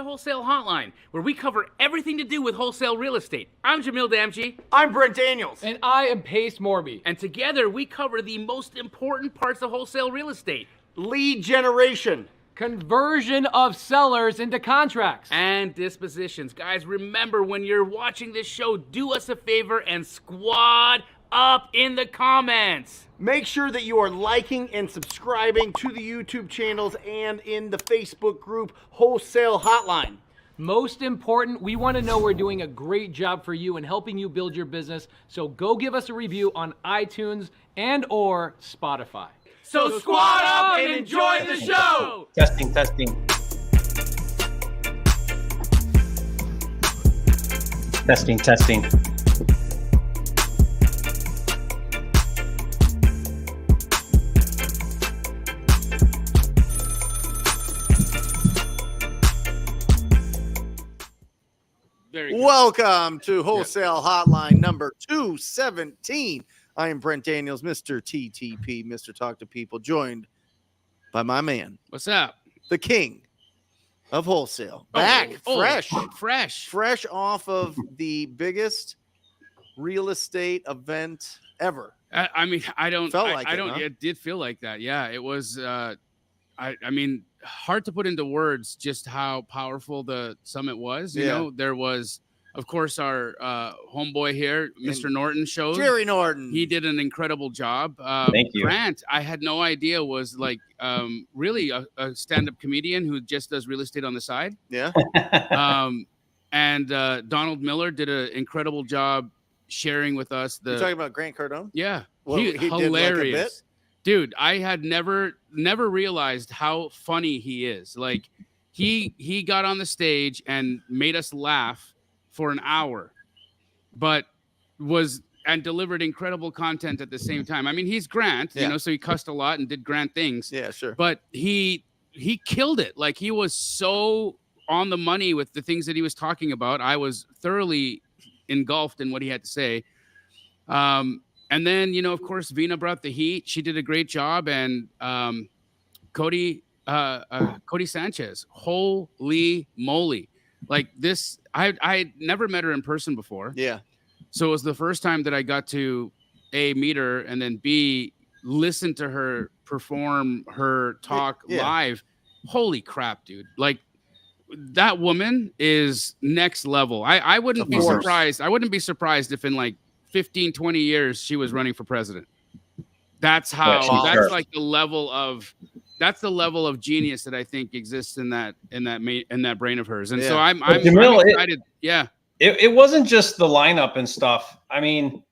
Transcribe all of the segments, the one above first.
to Wholesale Hotline, where we cover everything to do with wholesale real estate. I'm Jamil Damji. I'm Brent Daniels. And I am Pace Morby. And together we cover the most important parts of wholesale real estate. Lead generation. Conversion of sellers into contracts. And dispositions. Guys, remember when you're watching this show, do us a favor and squad up in the comments. Make sure that you are liking and subscribing to the YouTube channels and in the Facebook group Wholesale Hotline. Most important, we want to know we're doing a great job for you and helping you build your business. So go give us a review on iTunes and or Spotify. So squad up and enjoy the show. Testing. Very good. Welcome to Wholesale Hotline number 217. I am Brent Daniels, Mr. TTP, Mr. Talk to People, joined by my man, What's up? the king of wholesale. Fresh off of the biggest real estate event ever. It did feel like that. Yeah, it was. Hard to put into words just how powerful the summit was. You know, there was, of course, our homeboy here, Mr. Norton showed. Jerry Norton. He did an incredible job. Thank you. Grant, I had no idea was like really a stand-up comedian who just does real estate on the side. Yeah. And Donald Miller did an incredible job sharing with us You're talking about Grant Cardone? Yeah. Well, he did like a hilarious. bit? Dude, I had never realized how funny he is. Like he got on the stage and made us laugh for an hour, but delivered incredible content at the same time. I mean, he's Grant, you know, so he cussed a lot and did Grant things. Yeah, sure. But he killed it. Like he was so on the money with the things that he was talking about. I was thoroughly engulfed in what he had to say. And then, you know, of course, Vina brought the heat. She did a great job. And Cody Sanchez, holy moly. Like this, I never met her in person before. Yeah. So it was the first time that I got to A, meet her, and then B, listen to her perform her talk live. Holy crap, dude. Like that woman is next level. I wouldn't be surprised. I wouldn't be surprised if in like 15, 20 years she was running for president. That's like the level of genius that I think exists in that brain of hers. And so I'm excited. It wasn't just the lineup and stuff. I mean,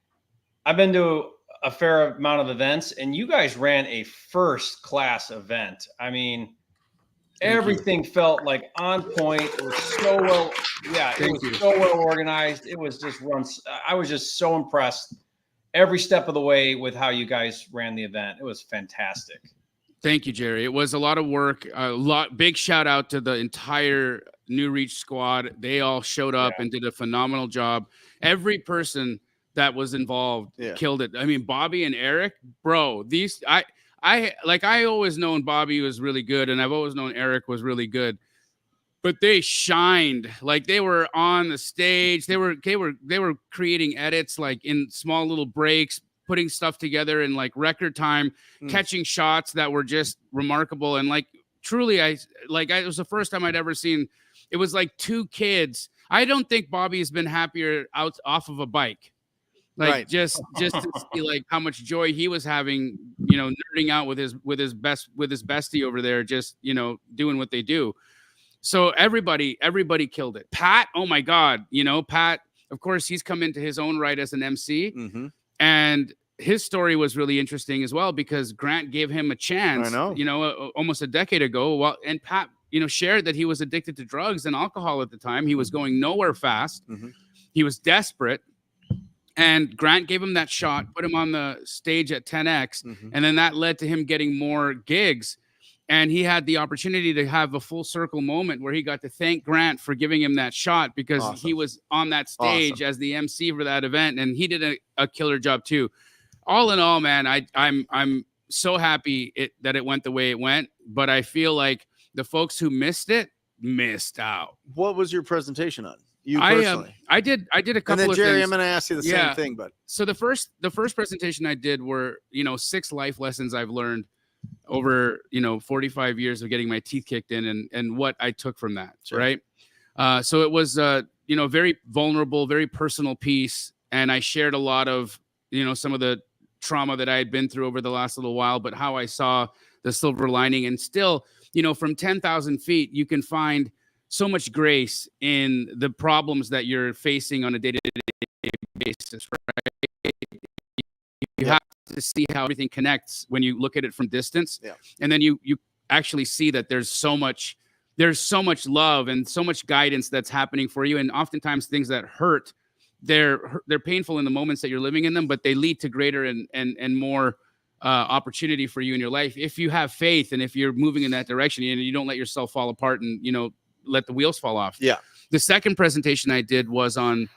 I've been to a fair amount of events, and you guys ran a first class event. I mean, everything felt like on point. It was so well. Yeah, it was so well organized. It was just I was just so impressed every step of the way with how you guys ran the event. It was fantastic. Thank you, Jerry. It was a lot of work. Big shout out to the entire New Reach squad. They all showed up and did a phenomenal job. Every person that was involved killed it. I mean, Bobby and Eric, bro. I always known Bobby was really good, and I've always known Eric was really good. But they shined. Like they were on the stage. They were creating edits like in small little breaks, putting stuff together in like record time, catching shots that were just remarkable. And like truly, it was the first time I'd ever seen. It was like two kids. I don't think Bobby has been happier off of a bike. Like just to see like how much joy he was having, you know, nerding out with his bestie over there, just, you know, doing what they do. So everybody killed it. Pat, oh my God, you know, Pat, of course, he's come into his own right as an MC, and his story was really interesting as well because Grant gave him a chance, you know, almost a decade ago. Well, and Pat, you know, shared that he was addicted to drugs and alcohol at the time. He was going nowhere fast. He was desperate. And Grant gave him that shot, put him on the stage at 10X, and then that led to him getting more gigs. And he had the opportunity to have a full circle moment where he got to thank Grant for giving him that shot because he was on that stage as the MC for that event, and he did a killer job too. All in all, man, I'm so happy that it went the way it went, but I feel like the folks who missed it, missed out. What was your presentation on? You personally? I did a couple and then of Jerry, things. I'm going to ask you the same thing, but so the first presentation I did were 6 life lessons I've learned over 45 years of getting my teeth kicked in, and what I took from that. Sure. Right. So it was very vulnerable, very personal piece, and I shared a lot of some of the trauma that I had been through over the last little while, but how I saw the silver lining. And still, from 10,000 feet, you can find so much grace in the problems that you're facing on a day-to-day basis, right? You have to see how everything connects when you look at it from distance. Yeah. And then you actually see that there's so much love and so much guidance that's happening for you. And oftentimes things that hurt, they're painful in the moments that you're living in them, but they lead to greater and more opportunity for you in your life if you have faith and if you're moving in that direction and you don't let yourself fall apart and let the wheels fall off. Yeah. The second presentation I did was on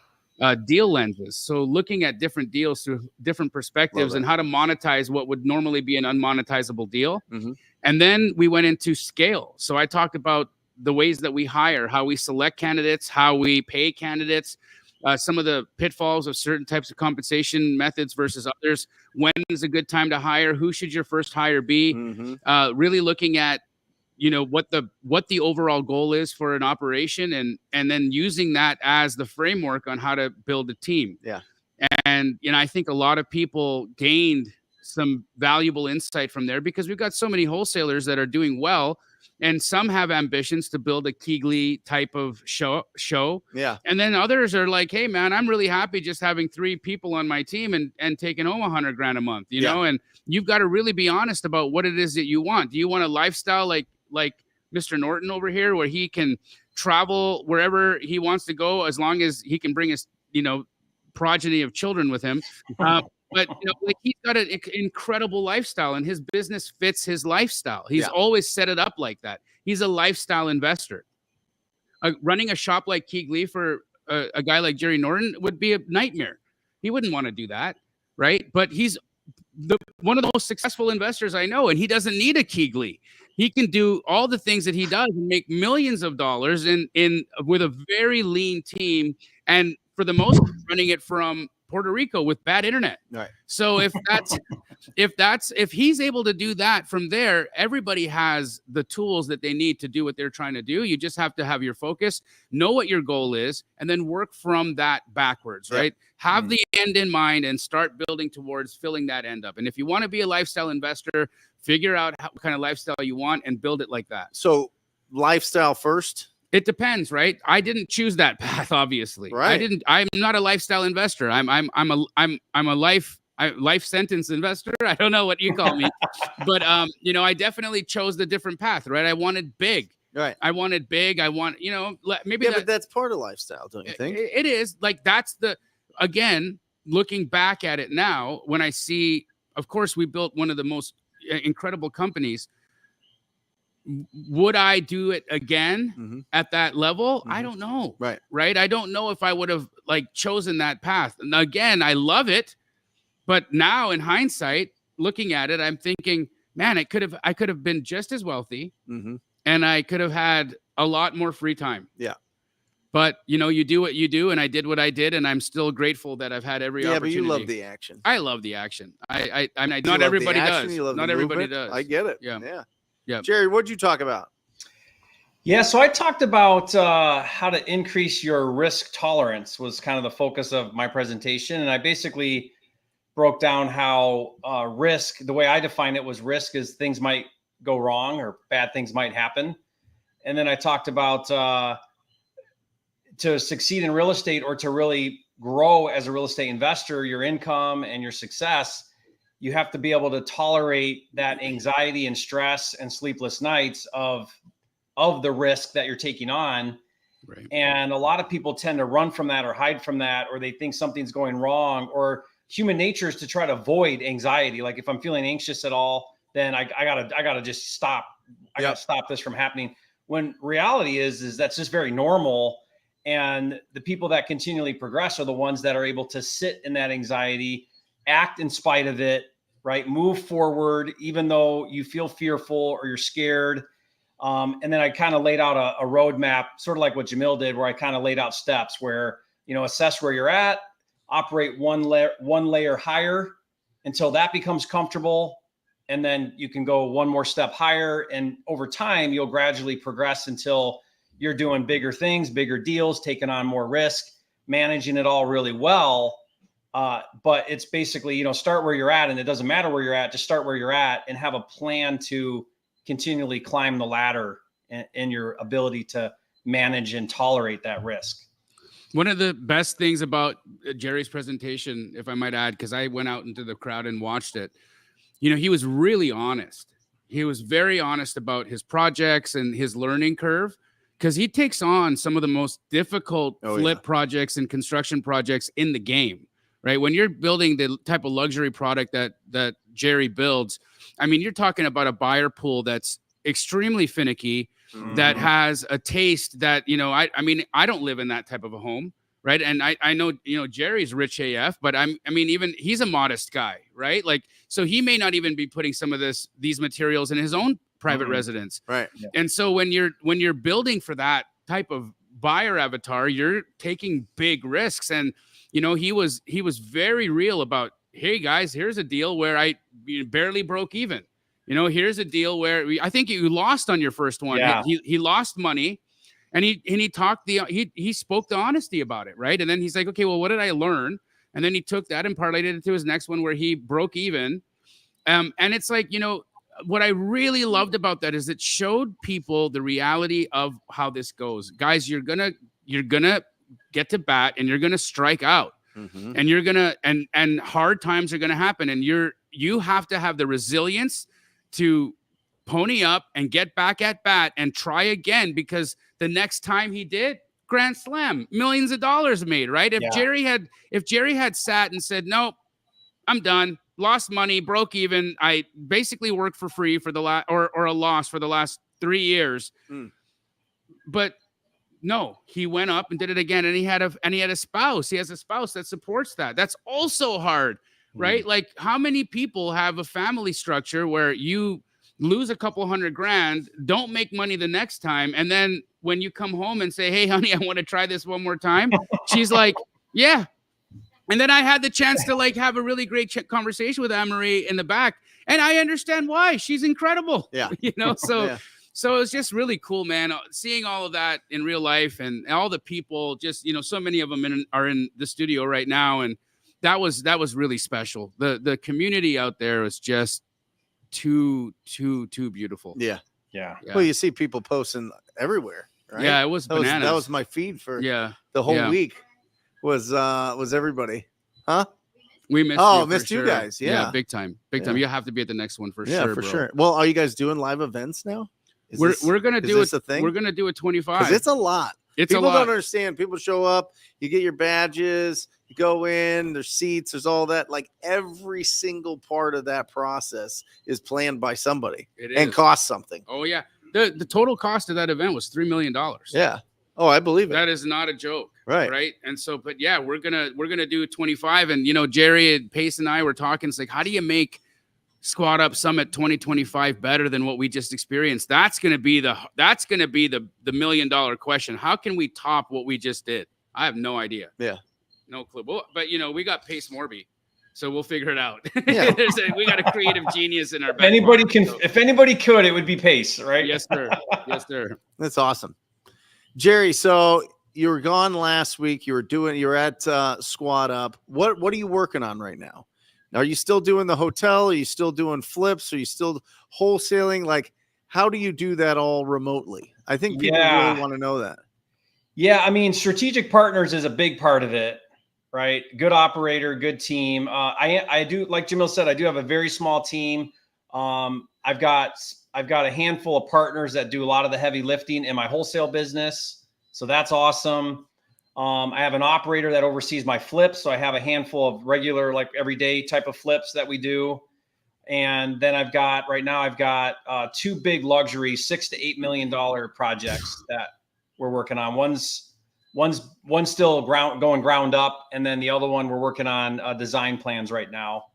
deal lenses. So looking at different deals through different perspectives and how to monetize what would normally be an unmonetizable deal. Mm-hmm. And then we went into scale. So I talked about the ways that we hire, how we select candidates, how we pay candidates, some of the pitfalls of certain types of compensation methods versus others. When is a good time to hire? Who should your first hire be? Mm-hmm. Really looking at what the overall goal is for an operation, and then using that as the framework on how to build a team. Yeah. And I think a lot of people gained some valuable insight from there because we've got so many wholesalers that are doing well, and some have ambitions to build a Keegley type of show. Yeah. And then others are like, hey man, I'm really happy just having 3 people on my team and taking home $100,000 a month, know, and you've got to really be honest about what it is that you want. Do you want a lifestyle like Mr. Norton over here, where he can travel wherever he wants to go, as long as he can bring his, progeny of children with him. But he's got an incredible lifestyle, and his business fits his lifestyle. He's always set it up like that. He's a lifestyle investor. Running a shop like Keegley for a guy like Jerry Norton would be a nightmare. He wouldn't want to do that, right? But he's one of the most successful investors I know, and he doesn't need a Keegley. He can do all the things that he does and make millions of dollars in with a very lean team, and for the most part, running it from Puerto Rico with bad internet. Right. So if he's able to do that from there, everybody has the tools that they need to do what they're trying to do. You just have to have your focus, know what your goal is, and then work from that backwards, right? Have the end in mind and start building towards filling that end up. And if you want to be a lifestyle investor, figure out what kind of lifestyle you want and build it like that. So lifestyle first? It depends, right? I didn't choose that path, obviously. Right. I'm not a lifestyle investor. I'm a life sentence investor. I don't know what you call me, but I definitely chose the different path, right? I wanted big. Right. I wanted big. I want, maybe but that's part of lifestyle, don't you think? It is. Like, that's again, looking back at it now, when I see, of course, we built one of the most incredible companies. Would I do it again at that level? I don't know. Right. I don't know if I would have chosen that path. And again, I love it, but now in hindsight, looking at it, I'm thinking, man, I could have been just as wealthy, and I could have had a lot more free time. Yeah. But you do what you do, and I did what I did, and I'm still grateful that I've had every opportunity. Yeah, but you love the action. I love the action. I not everybody does. Not everybody does. I get it. Yeah. Jerry, what'd you talk about? Yeah, so I talked about how to increase your risk tolerance was kind of the focus of my presentation. And I basically broke down how risk, the way I define it was risk is things might go wrong or bad things might happen. And then I talked about to succeed in real estate or to really grow as a real estate investor, your income and your success, you have to be able to tolerate that anxiety and stress and sleepless nights of the risk that you're taking on. Right. And a lot of people tend to run from that or hide from that, or they think something's going wrong, or human nature is to try to avoid anxiety. Like if I'm feeling anxious at all, then I gotta just stop. I gotta stop this from happening. When reality is that's just very normal. And the people that continually progress are the ones that are able to sit in that anxiety, act in spite of it, right? Move forward, even though you feel fearful or you're scared. And then I kind of laid out a roadmap, sort of like what Jamil did, where I kind of laid out steps where, assess where you're at, operate one layer higher until that becomes comfortable. And then you can go one more step higher. And over time, you'll gradually progress until you're doing bigger things, bigger deals, taking on more risk, managing it all really well. But it's basically, start where you're at, and it doesn't matter where you're at, just start where you're at and have a plan to continually climb the ladder and your ability to manage and tolerate that risk. One of the best things about Jerry's presentation, if I might add, because I went out into the crowd and watched it, he was really honest. He was very honest about his projects and his learning curve, because he takes on some of the most difficult projects and construction projects in the game, right? When you're building the type of luxury product that Jerry builds, I mean, you're talking about a buyer pool that's extremely finicky, that has a taste that, I don't live in that type of a home, right? And I know, Jerry's rich AF, but even he's a modest guy, right? Like, so he may not even be putting some of these materials in his own private residence. Right. Yeah. And so when you're building for that type of buyer avatar, you're taking big risks. And, he was very real about, hey guys, here's a deal where I barely broke even. Here's a deal where I think you lost on your first one. Yeah. He lost money. And he spoke the honesty about it, right? And then he's like, okay, well, what did I learn? And then he took that and parlayed it into his next one where he broke even. And it's like, what I really loved about that is it showed people the reality of how this goes. Guys, you're gonna get to bat and you're gonna strike out, and you're gonna and hard times are gonna happen, and you have to have the resilience to pony up and get back at bat and try again, because the next time he did, grand slam, millions of dollars made, right? If Jerry had sat and said, nope, I'm done, lost money, broke even, I basically worked for free for the last or a loss for the last 3 years. But no, he went up and did it again, and he had a spouse. He has a spouse that supports that. That's also hard, right? Like, how many people have a family structure where you lose a couple $100,000, don't make money the next time, and then when you come home and say, hey honey, I want to try this one more time, she's like, yeah. And then I had the chance to have a really great conversation with Anne-Marie in the back, and I understand why. She's incredible. Yeah. So it's just really cool, man, seeing all of that in real life, and all the people, just so many of them are in the studio right now, and that was really special. The community out there is just too beautiful. Yeah. Well, you see people posting everywhere, right? Yeah, it was bananas. That was my feed for the whole week. Was everybody? Huh? We missed you guys. Yeah, big time. You have to be at the next one for sure. Yeah, for sure. Well, are you guys doing live events now? We're gonna do a thing. We're gonna do a 25. Because it's a lot. People don't understand. People show up, you get your badges, you go in, there's seats, there's all that. Like, every single part of that process is planned by somebody and costs something. Oh yeah. The total cost of that event was $3 million. Yeah. Oh, I believe it. That is not a joke. Right. And so, but yeah, we're gonna do 25. And Jerry and Pace and I were talking. It's like, how do you make Squad Up Summit 2025 better than what we just experienced? That's gonna be the $1 million question. How can we top what we just did? I have no idea. Yeah. No clue. But we got Pace Morby, so we'll figure it out. Yeah. We got a creative genius in our back. If anybody could, it would be Pace, right? Yes, sir. Yes, sir. That's awesome. Jerry, so you were gone last week. You're at Squad Up. What are you working on right now? Are you still doing the hotel? Are you still doing flips? Are you still wholesaling? Like, how do you do that all remotely? I think people really want to know that. Yeah, I mean, strategic partners is a big part of it, right? Good operator, good team. I do, like Jamil said, I do have a very small team. I've got a handful of partners that do a lot of the heavy lifting in my wholesale business, so that's awesome. I have an operator that oversees my flips, so I have a handful of regular, like everyday type of flips that we do. And then I've got 2 big luxury $6 to $8 million projects that we're working on. One's still going ground up, and then the other one we're working on design plans right now.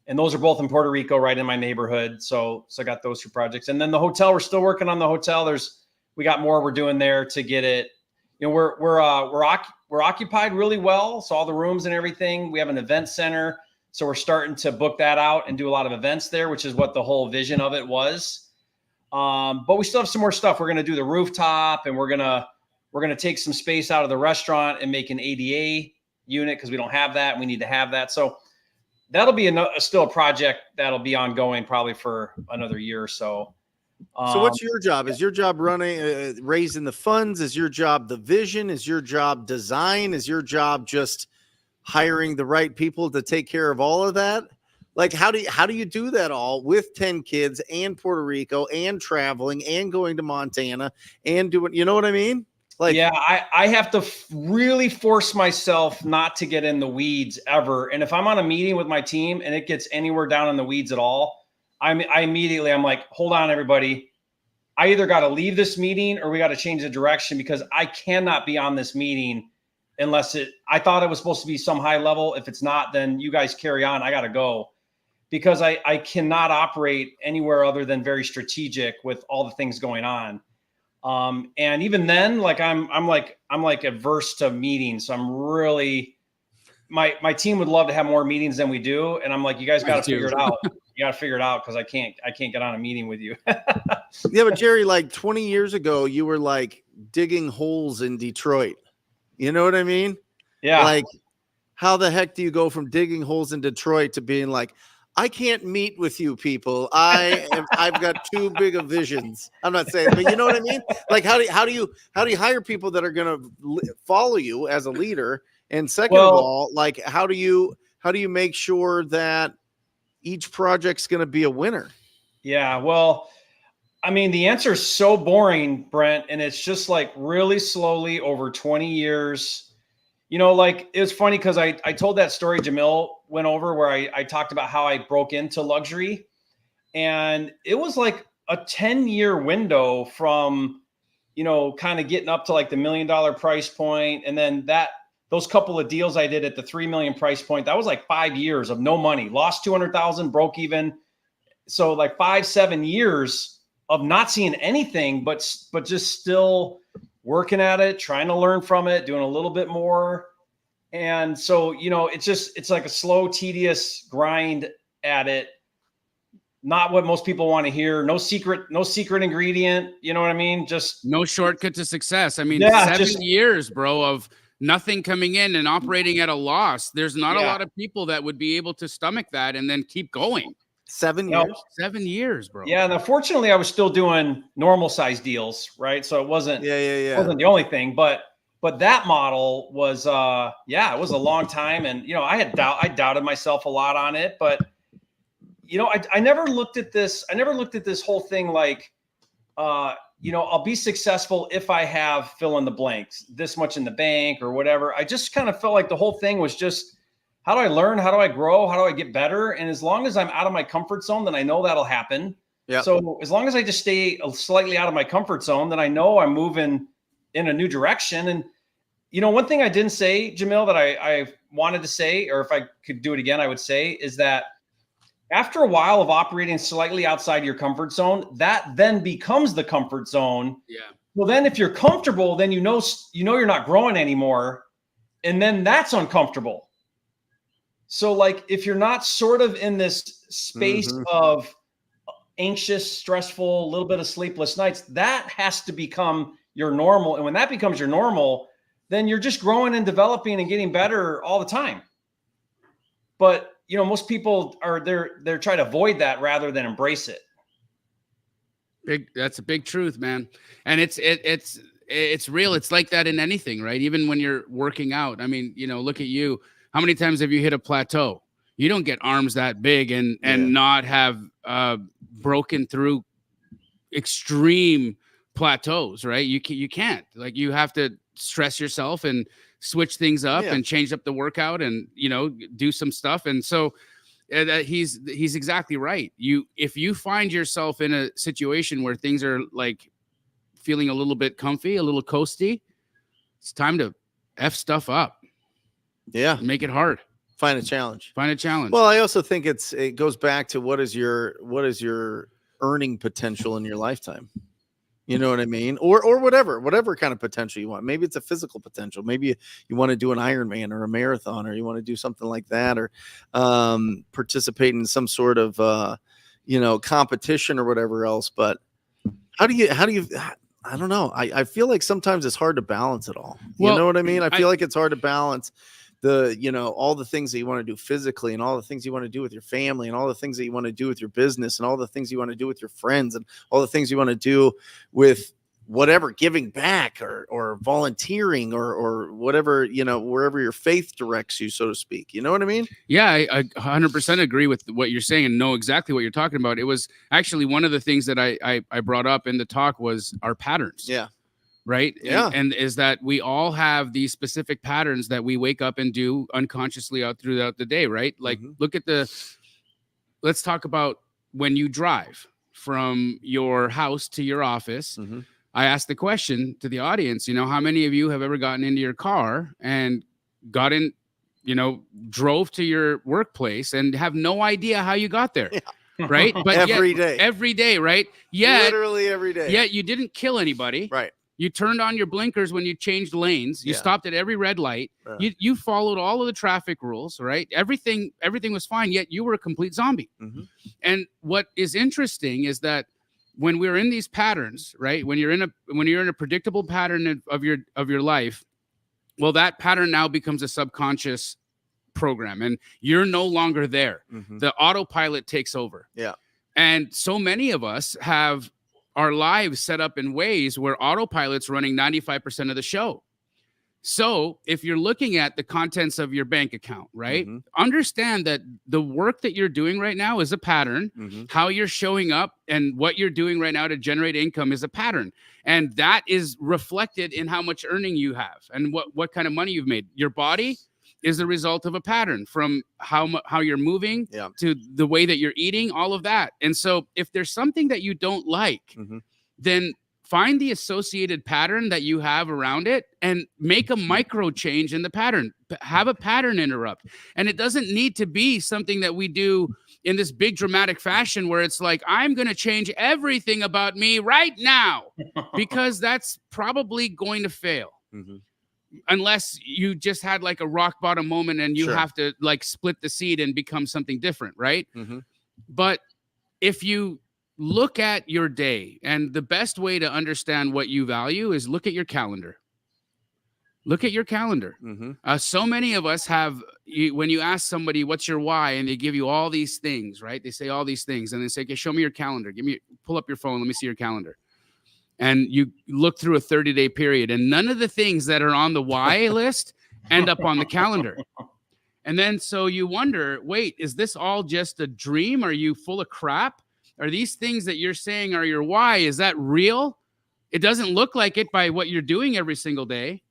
And those are both in Puerto Rico, right in my neighborhood. So I got those 2 projects. And then the hotel, we're still working on the hotel. We got more we're doing there to get it. You know, we're occupied really well. So all the rooms and everything, we have an event center. So we're starting to book that out and do a lot of events there, which is what the whole vision of it was. But we still have some more stuff. We're going to do the rooftop, and we're going to take some space out of the restaurant and make an ADA unit, because we don't have that and we need to have that. So that'll be still a project that'll be ongoing probably for another year or so. So what's your job? Is your job running, raising the funds? Is your job the vision? Is your job design? Is your job just hiring the right people to take care of all of that? Like, how do you do that all with 10 kids and Puerto Rico and traveling and going to Montana and doing, you know what I mean? Like, yeah, I have to really force myself not to get in the weeds ever. And if I'm on a meeting with my team and it gets anywhere down in the weeds at all, I'm like, hold on, everybody. I either got to leave this meeting or we got to change the direction, because I cannot be on this meeting unless I thought it was supposed to be some high level. If it's not, then you guys carry on. I got to go, because I cannot operate anywhere other than very strategic with all the things going on. And even then, like I'm like averse to meetings. So I'm really, my team would love to have more meetings than we do. And I'm like, you guys got to figure it out. You got to figure it out, because I can't get on a meeting with you. Yeah, but Jerry, like 20 years ago, you were like digging holes in Detroit. You know what I mean? Yeah. Like, how the heck do you go from digging holes in Detroit to being like, I can't meet with you people. I've got too big of visions. I'm not saying, but you know what I mean? Like, how do you hire people that are going to follow you as a leader? And second of all, like, how do you make sure that each project's going to be a winner? Yeah, well, I mean, the answer is so boring, Brent, and it's just like really slowly over 20 years. You know, like, it was funny because I told that story Jamil went over, where I talked about how I broke into luxury, and it was like a 10-year window from, you know, kind of getting up to like the $1 million price point. And then those couple of deals I did at the 3 million price point, that was like 5 years of no money, lost 200,000, broke even. So like 5-7 years of not seeing anything, but just still working at it, trying to learn from it, doing a little bit more. And so, you know, it's like a slow, tedious grind at it. Not what most people want to hear. No secret ingredient. You know what I mean? Just no shortcut to success. I mean, yeah, 7 years, bro, of nothing coming in and operating at a loss. There's not a lot of people that would be able to stomach that and then keep going. 7 years? 7 years, bro. Yeah. And fortunately, I was still doing normal size deals, right? So it wasn't wasn't the only thing, but that model was, it was a long time. And, you know, I doubted myself a lot on it, but, you know, I never looked at this. I never looked at this whole thing like, you know, I'll be successful if I have fill in the blanks, this much in the bank or whatever. I just kind of felt like the whole thing was just, how do I learn? How do I grow? How do I get better? And as long as I'm out of my comfort zone, then I know that'll happen. Yeah. So as long as I just stay slightly out of my comfort zone, then I know I'm moving in a new direction. And, you know, one thing I didn't say, Jamil, that I wanted to say, or if I could do it again, I would say, is that after a while of operating slightly outside your comfort zone, that then becomes the comfort zone. Yeah. Well, then if you're comfortable, then you know you're not growing anymore. And then that's uncomfortable. So like, if you're not sort of in this space of anxious, stressful, a little bit of sleepless nights, that has to become your normal. And when that becomes your normal, then you're just growing and developing and getting better all the time. But, you know, most people they're trying to avoid that rather than embrace it. That's a big truth, man. And it's real. It's like that in anything, right? Even when you're working out. I mean, you know, look at you. How many times have you hit a plateau? You don't get arms that big and not have broken through extreme plateaus, right? You can't. Like, you have to stress yourself and switch things up and change up the workout and, you know, do some stuff. And so he's exactly right. If you find yourself in a situation where things are like feeling a little bit comfy, a little coasty, it's time to F stuff up. Yeah. Make it hard. Find a challenge. Find a challenge. Well, I also think it goes back to what is your earning potential in your lifetime. You know what I mean? Or whatever kind of potential you want. Maybe it's a physical potential. Maybe you want to do an Ironman or a marathon, or you want to do something like that, or participate in some sort of competition or whatever else. But how do you I don't know. I feel like sometimes it's hard to balance it all. You know what I mean? I feel like it's hard to balance all the things that you want to do physically, and all the things you want to do with your family, and all the things that you want to do with your business, and all the things you want to do with your friends, and all the things you want to do with whatever, giving back or volunteering or whatever, wherever your faith directs you, so to speak. You know what I mean? Yeah, I 100% agree with what you're saying and know exactly what you're talking about. It was actually one of the things that I brought up in the talk was our patterns. Yeah. Right. Yeah. And is that we all have these specific patterns that we wake up and do unconsciously out throughout the day. Right. Like let's talk about when you drive from your house to your office. Mm-hmm. I asked the question to the audience, how many of you have ever gotten into your car and drove to your workplace and have no idea how you got there? Yeah. Right. But every day. Right. Yeah. Literally every day. Yeah. You didn't kill anybody. Right. You turned on your blinkers when you changed lanes. You stopped at every red light. You followed all of the traffic rules, right? Everything was fine, yet you were a complete zombie. Mm-hmm. And what is interesting is that when we're in these patterns, right? When you're in a predictable pattern of your life, well, that pattern now becomes a subconscious program, and you're no longer there. Mm-hmm. The autopilot takes over. Yeah. And so many of us have our lives set up in ways where autopilot's running 95% of the show. So if you're looking at the contents of your bank account, right, understand that the work that you're doing right now is a pattern. Mm-hmm. How you're showing up and what you're doing right now to generate income is a pattern. And that is reflected in how much earning you have and what kind of money you've made. Your body is the result of a pattern, from how you're moving to the way that you're eating, all of that. And so if there's something that you don't like, then find the associated pattern that you have around it and make a micro change in the pattern. Have a pattern interrupt. And it doesn't need to be something that we do in this big dramatic fashion where it's like, I'm going to change everything about me right now, because that's probably going to fail. Mm-hmm. Unless you just had like a rock bottom moment and you have to like split the seed and become something different, right? Mm-hmm. But if you look at your day, and the best way to understand what you value is look at your calendar. Look at your calendar. Mm-hmm. So many of us have, when you ask somebody, what's your why? And they give you all these things, right? They say all these things and they say, okay, show me your calendar. Pull up your phone. Let me see your calendar. And you look through a 30-day period, and none of the things that are on the why list end up on the calendar. And then so you wonder, wait, is this all just a dream? Are you full of crap? Are these things that you're saying are your why? Is that real? It doesn't look like it by what you're doing every single day.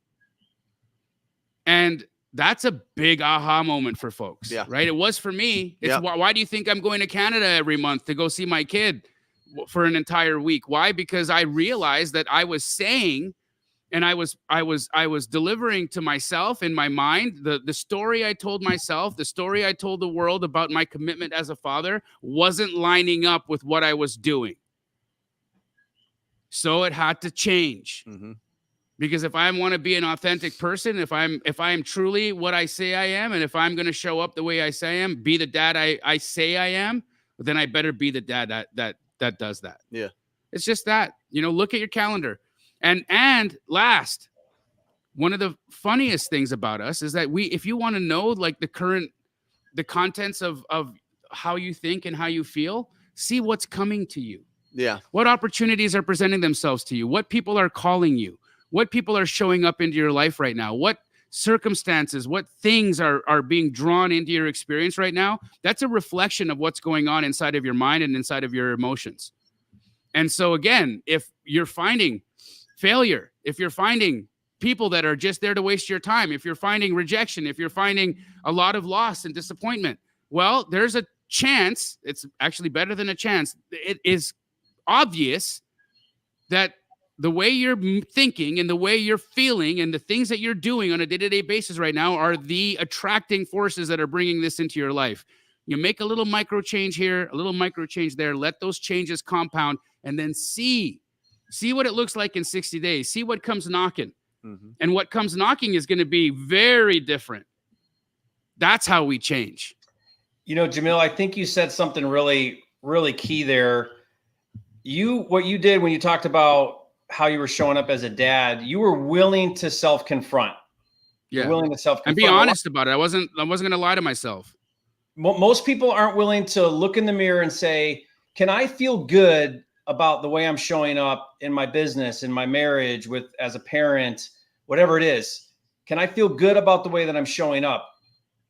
And that's a big aha moment for folks, right? It was for me. It's why do you think I'm going to Canada every month to go see my kid for an entire week? Why? Because I realized that I was saying, and I was delivering to myself in my mind the story I told myself, the story I told the world about my commitment as a father wasn't lining up with what I was doing. So it had to change. Mm-hmm. Because if I want to be an authentic person, if I'm truly what I say I am, and if I'm going to show up the way I say I am, be the dad I say I am, then I better be the dad that does that. Yeah. It's just that, look at your calendar. And last, one of the funniest things about us is that if you want to know like the contents of how you think and how you feel, see what's coming to you. Yeah. What opportunities are presenting themselves to you? What people are calling you? What people are showing up into your life right now? What circumstances, what things are being drawn into your experience right now? That's a reflection of what's going on inside of your mind and inside of your emotions. And so again, if you're finding failure, if you're finding people that are just there to waste your time, if you're finding rejection, if you're finding a lot of loss and disappointment, well, there's a chance, it's actually better than a chance, it is obvious that the way you're thinking and the way you're feeling and the things that you're doing on a day-to-day basis right now are the attracting forces that are bringing this into your life. You make a little micro change here, a little micro change there, let those changes compound, and then see what it looks like in 60 days. See what comes knocking. And what comes knocking is going to be very different. That's how we change. You know, Jamil, I think you said something really, really key there. What you did when you talked about how you were showing up as a dad, you were willing to self-confront. Yeah. You're willing to self-confront. And be honest about it. I wasn't going to lie to myself. Most people aren't willing to look in the mirror and say, can I feel good about the way I'm showing up in my business, in my marriage, as a parent, whatever it is? Can I feel good about the way that I'm showing up?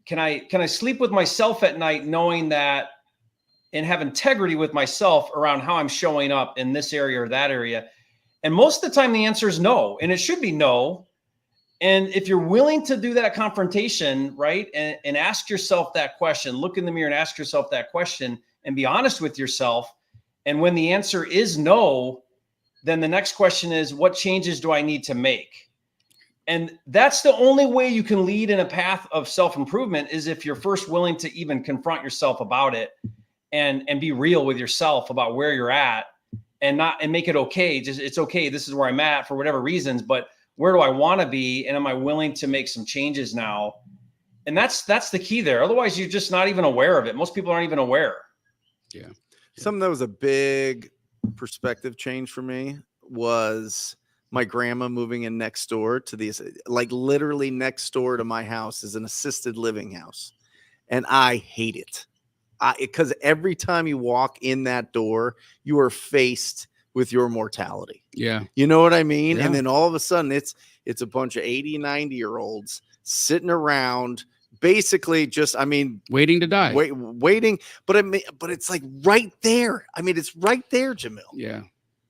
Can I sleep with myself at night knowing that and have integrity with myself around how I'm showing up in this area or that area? And most of the time the answer is no, and it should be no. And if you're willing to do that confrontation, right, and ask yourself that question, look in the mirror and ask yourself that question and be honest with yourself. And when the answer is no, then the next question is, what changes do I need to make? And that's the only way you can lead in a path of self-improvement, is if you're first willing to even confront yourself about it and be real with yourself about where you're at, and make it okay. It's okay. This is where I'm at for whatever reasons, but where do I want to be? And am I willing to make some changes now? And that's the key there. Otherwise, you're just not even aware of it. Most people aren't even aware. Yeah. Something that was a big perspective change for me was my grandma moving in next door to literally next door to my house is an assisted living house. And I hate it. Because every time you walk in that door, you are faced with your mortality. Yeah. You know what I mean? Yeah. And then all of a sudden it's a bunch of 80, 90-year-olds sitting around, basically just, waiting to die. Waiting. But it's like right there. It's right there, Jamil. Yeah.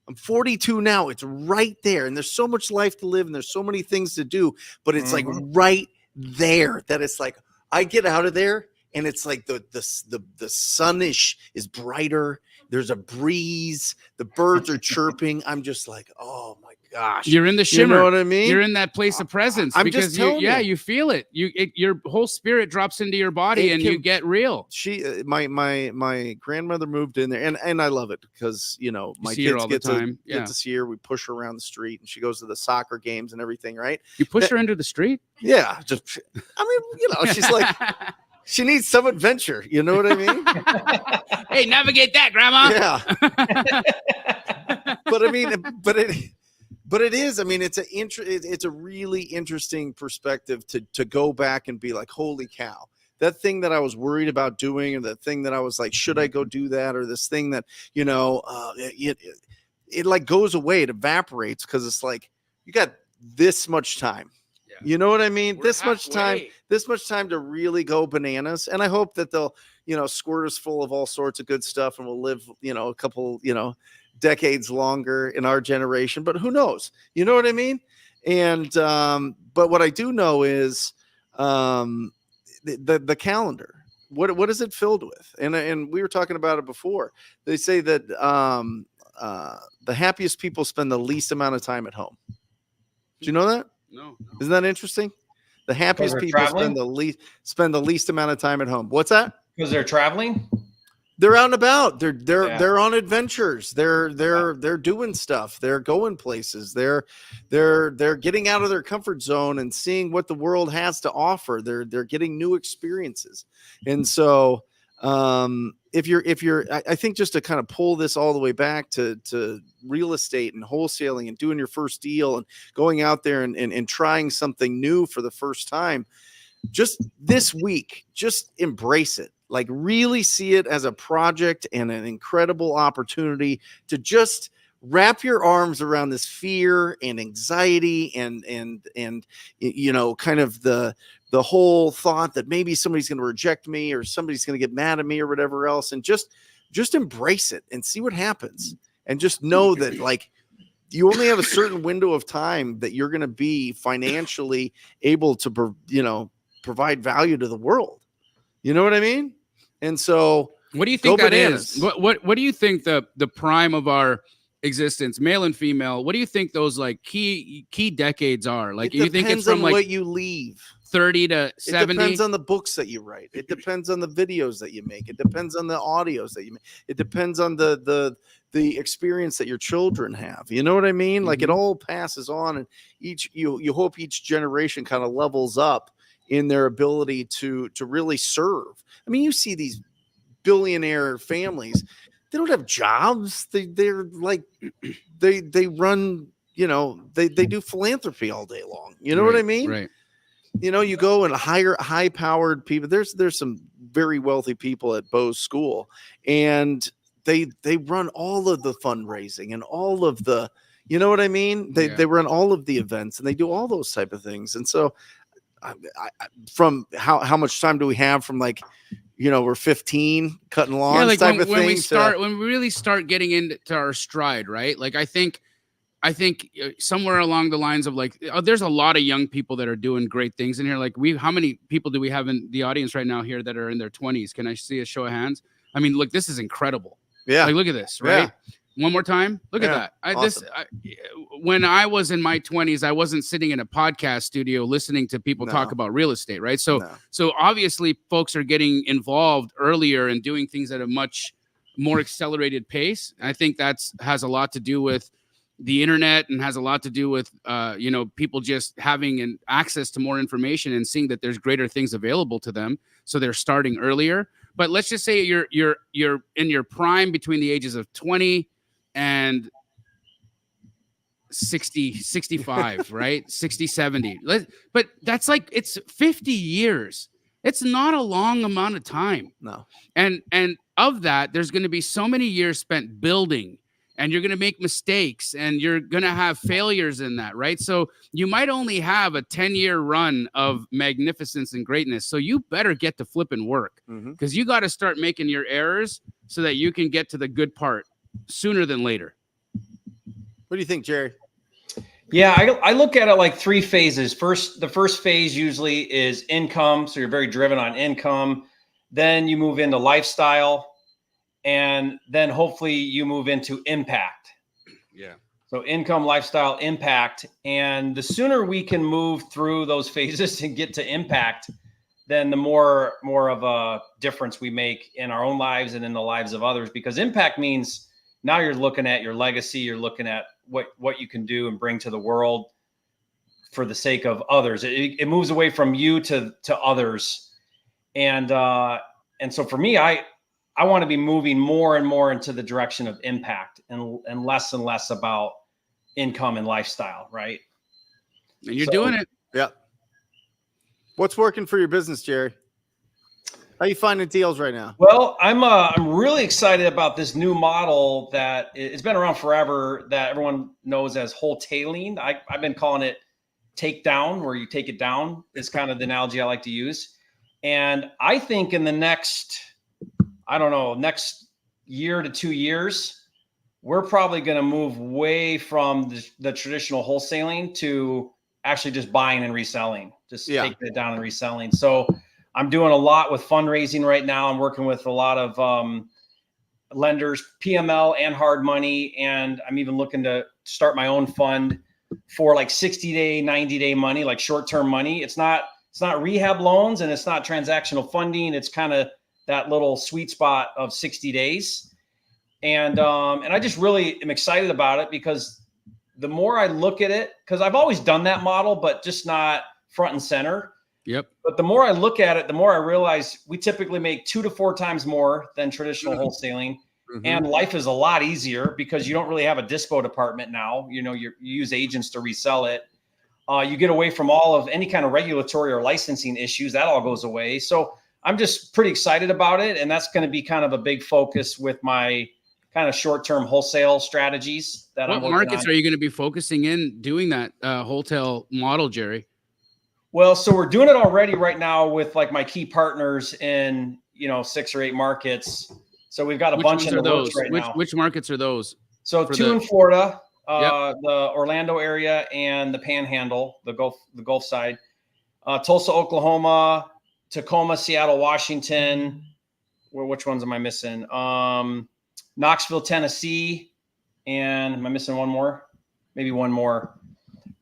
I'm 42 now. It's right there. And there's so much life to live and there's so many things to do, but it's like right there that it's like, I get out of there and it's like the sun is brighter. There's a breeze. The birds are chirping. I'm just like, oh my gosh. You're in the shimmer. You know what I mean? You're in that place of presence. I'm because just telling you. You feel it. Your whole spirit drops into your body you get real. My grandmother moved in there, and I love it because my kids get to see her. We push her around the street, and she goes to the soccer games and everything. Right? You push her into the street? Yeah. She's like. She needs some adventure. You know what I mean? Hey, navigate that, Grandma. Yeah. But it is. It's a really interesting perspective to go back and be like, holy cow. That thing that I was worried about doing, or the thing that I was like, should I go do that? Or this thing that, it like goes away. It evaporates because it's like, you got this much time. You know what I mean? We're this much time to really go bananas. And I hope that they'll, squirt us full of all sorts of good stuff and we'll live, a couple, decades longer in our generation, but who knows? You know what I mean? And, but what I do know is, the calendar, what is it filled with? And we were talking about it before. They say that, the happiest people spend the least amount of time at home. Do you know that? No. Isn't that interesting? The happiest people spend the least amount of time at home. What's that? Because they're traveling. They're out and about. They're on adventures. They're doing stuff. They're going places. They're getting out of their comfort zone and seeing what the world has to offer. They're getting new experiences. And so if you're I think just to kind of pull this all the way back to real estate and wholesaling and doing your first deal and going out there and trying something new for the first time, just this week, just embrace it. Like really see it as a project and an incredible opportunity to just wrap your arms around this fear and anxiety and kind of the whole thought that maybe somebody's going to reject me or somebody's going to get mad at me or whatever else, and just embrace it and see what happens. And just know that like you only have a certain window of time that you're going to be financially able to, provide value to the world. You know what I mean? And so what do you think that is? What do you think the prime of our existence, male and female, what do you think those like key decades are? Like, It you think it's depends on from like what you leave. 30 to 70? It depends on the books that you write. It depends on the videos that you make. It depends on the audios that you make. It depends on the experience that your children have. You know what I mean? Like, it all passes on, and you hope each generation kind of levels up in their ability to really serve. I mean, you see these billionaire families, they don't have jobs. They're like they run, they do philanthropy all day long. You know what I mean? Right. You go and hire high-powered people. There's some very wealthy people at Bo's school, and they run all of the fundraising and all of the, you know what I mean? They run all of the events, and they do all those type of things. And so, from how much time do we have from like, we're 15 cutting lawns, like type of when thing. when we really start getting into our stride, right? Like, I think somewhere along the lines of like, there's a lot of young people that are doing great things in here. Like, how many people do we have in the audience right now here that are in their 20s? Can I see a show of hands? I mean, look, this is incredible. Yeah. Like, look at this, right? Yeah. One more time. Look at that. Awesome. When I was in my 20s, I wasn't sitting in a podcast studio listening to people talk about real estate, right? So obviously folks are getting involved earlier and doing things at a much more accelerated pace. I think has a lot to do with the internet, and has a lot to do with people just having access to more information and seeing that there's greater things available to them. So they're starting earlier. But let's just say you're in your prime between the ages of 20 and 60, 65, right? 60, 70. But that's like, it's 50 years. It's not a long amount of time. No. And of that, there's going to be so many years spent building, and you're going to make mistakes, and you're going to have failures in that, right? So you might only have a 10-year run of magnificence and greatness. So you better get to flipping work, because you got to start making your errors so that you can get to the good part sooner than later. What do you think, Jerry? Yeah, I look at it like 3 phases. The first phase usually is income. So you're very driven on income. Then you move into lifestyle, and then hopefully you move into impact. Yeah. So income, lifestyle, impact. And the sooner we can move through those phases and get to impact, then the more of a difference we make in our own lives and in the lives of others. Because impact means now you're looking at your legacy, you're looking at what you can do and bring to the world for the sake of others. It moves away from you to others. And so for me, I want to be moving more and more into the direction of impact and less about income and lifestyle, right? And you're doing it. Yeah. What's working for your business, Jerry? How you finding deals right now? Well, I'm really excited about this new model that it's been around forever, that everyone knows as wholetailing. I've been calling it takedown, where you take it down. It's kind of the analogy I like to use. And I think in the next year to 2 years, we're probably going to move away from the traditional wholesaling to actually just buying and reselling, taking it down and reselling. So I'm doing a lot with fundraising right now. I'm working with a lot of lenders, PML and hard money. And I'm even looking to start my own fund for like 60-day, 90-day money, like short-term money. It's not rehab loans, and it's not transactional funding. It's kind of that little sweet spot of 60 days. And I just really am excited about it, because the more I look at it, because I've always done that model, but just not front and center. Yep. But the more I look at it, the more I realize we typically make 2 to 4 times more than traditional wholesaling. And life is a lot easier because you don't really have a dispo department now. You use agents to resell it. You get away from all of any kind of regulatory or licensing issues. That all goes away. So I'm just pretty excited about it. And that's going to be kind of a big focus with my kind of short-term wholesale strategies that I'm working on. What markets are you going to be focusing in doing that wholesale model, Jerry? Well, so we're doing it already right now with like my key partners in, 6 or 8 markets. So we've got a bunch in the works right now. Which markets are those? So 2 in Florida, the Orlando area, and the Panhandle, the Gulf side, Tulsa, Oklahoma, Tacoma, Seattle, Washington. Which ones am I missing? Knoxville, Tennessee, and am I missing one more? Maybe one more.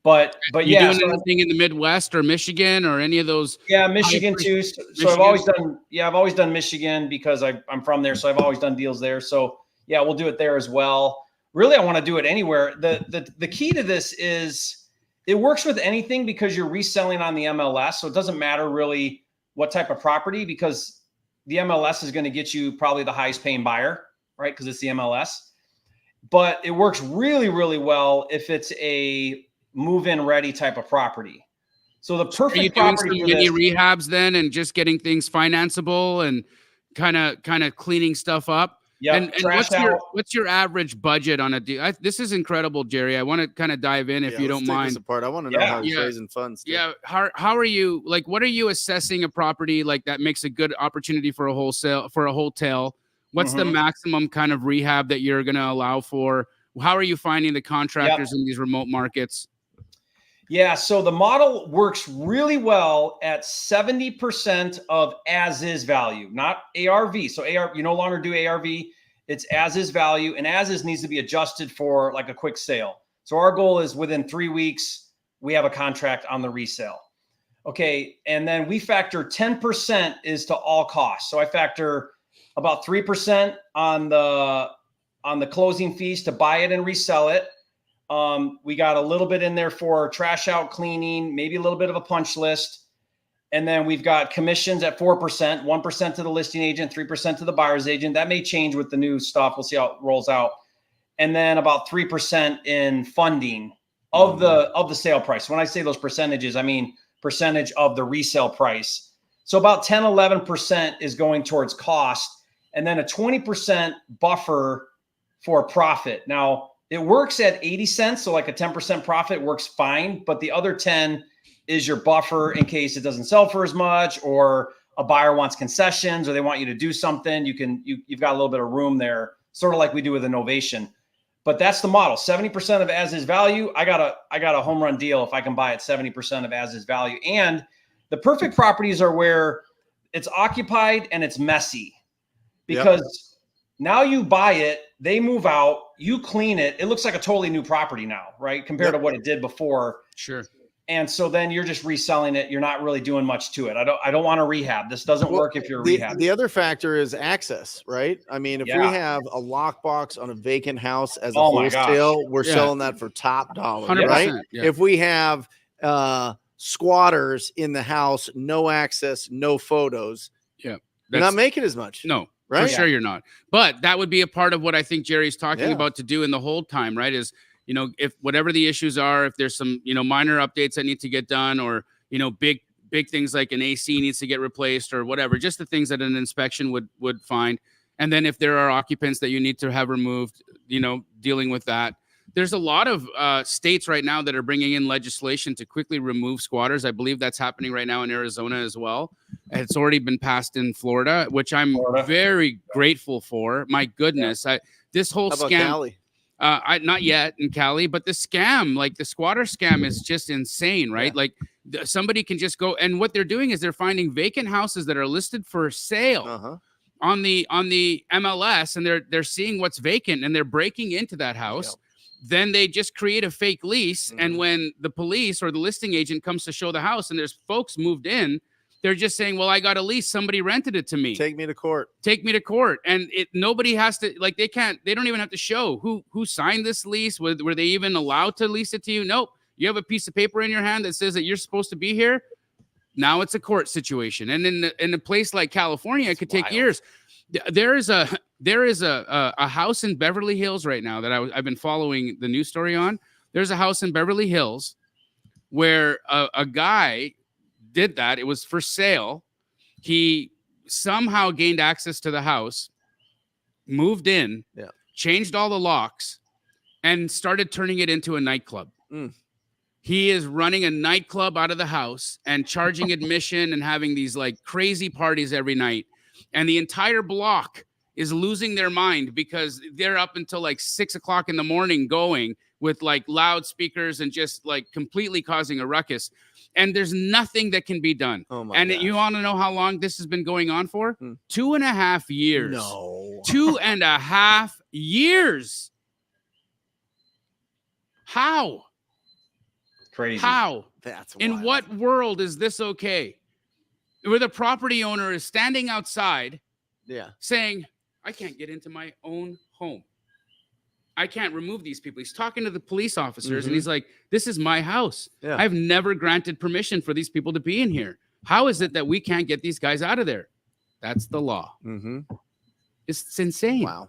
But You yeah, doing anything in the Midwest or Michigan or any of those? Yeah, Michigan too. So I've always done Michigan because I'm from there. So I've always done deals there. So yeah, we'll do it there as well. Really, I want to do it anywhere. The key to this is it works with anything because you're reselling on the MLS. So it doesn't matter really what type of property because the MLS is going to get you probably the highest paying buyer, right? Because it's the MLS. But it works really, really well if it's a move-in ready type of property. So the perfect Are you doing some mini rehabs then and just getting things financeable and kind of cleaning stuff up? Yeah. And what's your average budget on a deal? This is incredible, Jerry. I want to kind of dive in if you don't mind. I want to know how you're raising funds. Yeah. How are you, like, what are you assessing a property like that makes a good opportunity for a wholesale? What's the maximum kind of rehab that you're going to allow for? How are you finding the contractors in these remote markets? Yeah, so the model works really well at 70% of as-is value, not ARV. So you no longer do ARV, it's as-is value, and as-is needs to be adjusted for like a quick sale. So our goal is within 3 weeks, we have a contract on the resale. Okay, and then we factor 10% is to all costs. So I factor about 3% on the closing fees to buy it and resell it. We got a little bit in there for trash out, cleaning, maybe a little bit of a punch list. And then we've got commissions at 4%, 1% to the listing agent, 3% to the buyer's agent. That may change with the new stuff. We'll see how it rolls out. And then about 3% in funding of the sale price. When I say those percentages, I mean percentage of the resale price. So about 10, 11% is going towards cost, and then a 20% buffer for profit. Now, it works at 80 cents, so like a 10% profit works fine, but the other 10 is your buffer in case it doesn't sell for as much, or a buyer wants concessions, or they want you to do something. You've got a little bit of room there, sort of like we do with Innovation. But that's the model. 70% of as is value. I got a home run deal if I can buy at 70% of as is value. And the perfect properties are where it's occupied and it's messy, because now you buy it, they move out, you clean it. It looks like a totally new property now, right? Compared to what it did before. Sure. And so then you're just reselling it. You're not really doing much to it. I don't want to rehab. This doesn't work if you're rehab. The other factor is access, right? I mean, if we have a lockbox on a vacant house as a wholesale, we're selling that for top dollar, 100%, right? Yeah. If we have squatters in the house, no access, no photos, you're not making as much. No. Right? For sure you're not. But that would be a part of what I think Jerry's talking about to do in the whole time, right? Is, if whatever the issues are, if there's some, minor updates that need to get done, or, big things like an AC needs to get replaced or whatever, just the things that an inspection would find. And then if there are occupants that you need to have removed, dealing with that. There's a lot of states right now that are bringing in legislation to quickly remove squatters. I believe that's happening right now in Arizona as well. It's already been passed in Florida, which I'm very grateful for. My goodness, this whole scam. Not yet in Cali, but the scam, like the squatter scam, is just insane, right? Like somebody can just go, and what they're doing is they're finding vacant houses that are listed for sale on the MLS, and they're seeing what's vacant, and they're breaking into that house. Then they just create a fake lease. And when the police or the listing agent comes to show the house and there's folks moved in, they're just saying, well, I got a lease. Somebody rented it to me. Take me to court. And nobody has to, like, they don't even have to show who signed this lease. Were they even allowed to lease it to you? Nope. You have a piece of paper in your hand that says that you're supposed to be here. Now it's a court situation. And in a place like California, it could take years. There is a house in Beverly Hills right now that I've been following the news story on. There's a house in Beverly Hills where a guy did that. It was for sale. He somehow gained access to the house, moved in, changed all the locks, and started turning it into a nightclub. He is running a nightclub out of the house and charging admission and having these like crazy parties every night. And the entire block is losing their mind because they're up until like 6 o'clock in the morning going with like loudspeakers and just like completely causing a ruckus. And there's nothing that can be done. Oh my gosh. You want to know how long this has been going on for? 2.5 years. No. 2.5 years. How? Crazy. How? That's in wild. what world is this okay? Where the property owner is standing outside saying, I can't get into my own home. I can't remove these people. He's talking to the police officers and he's like, this is my house. I've never granted permission for these people to be in here. How is it that we can't get these guys out of there? That's the law. It's insane. Wow.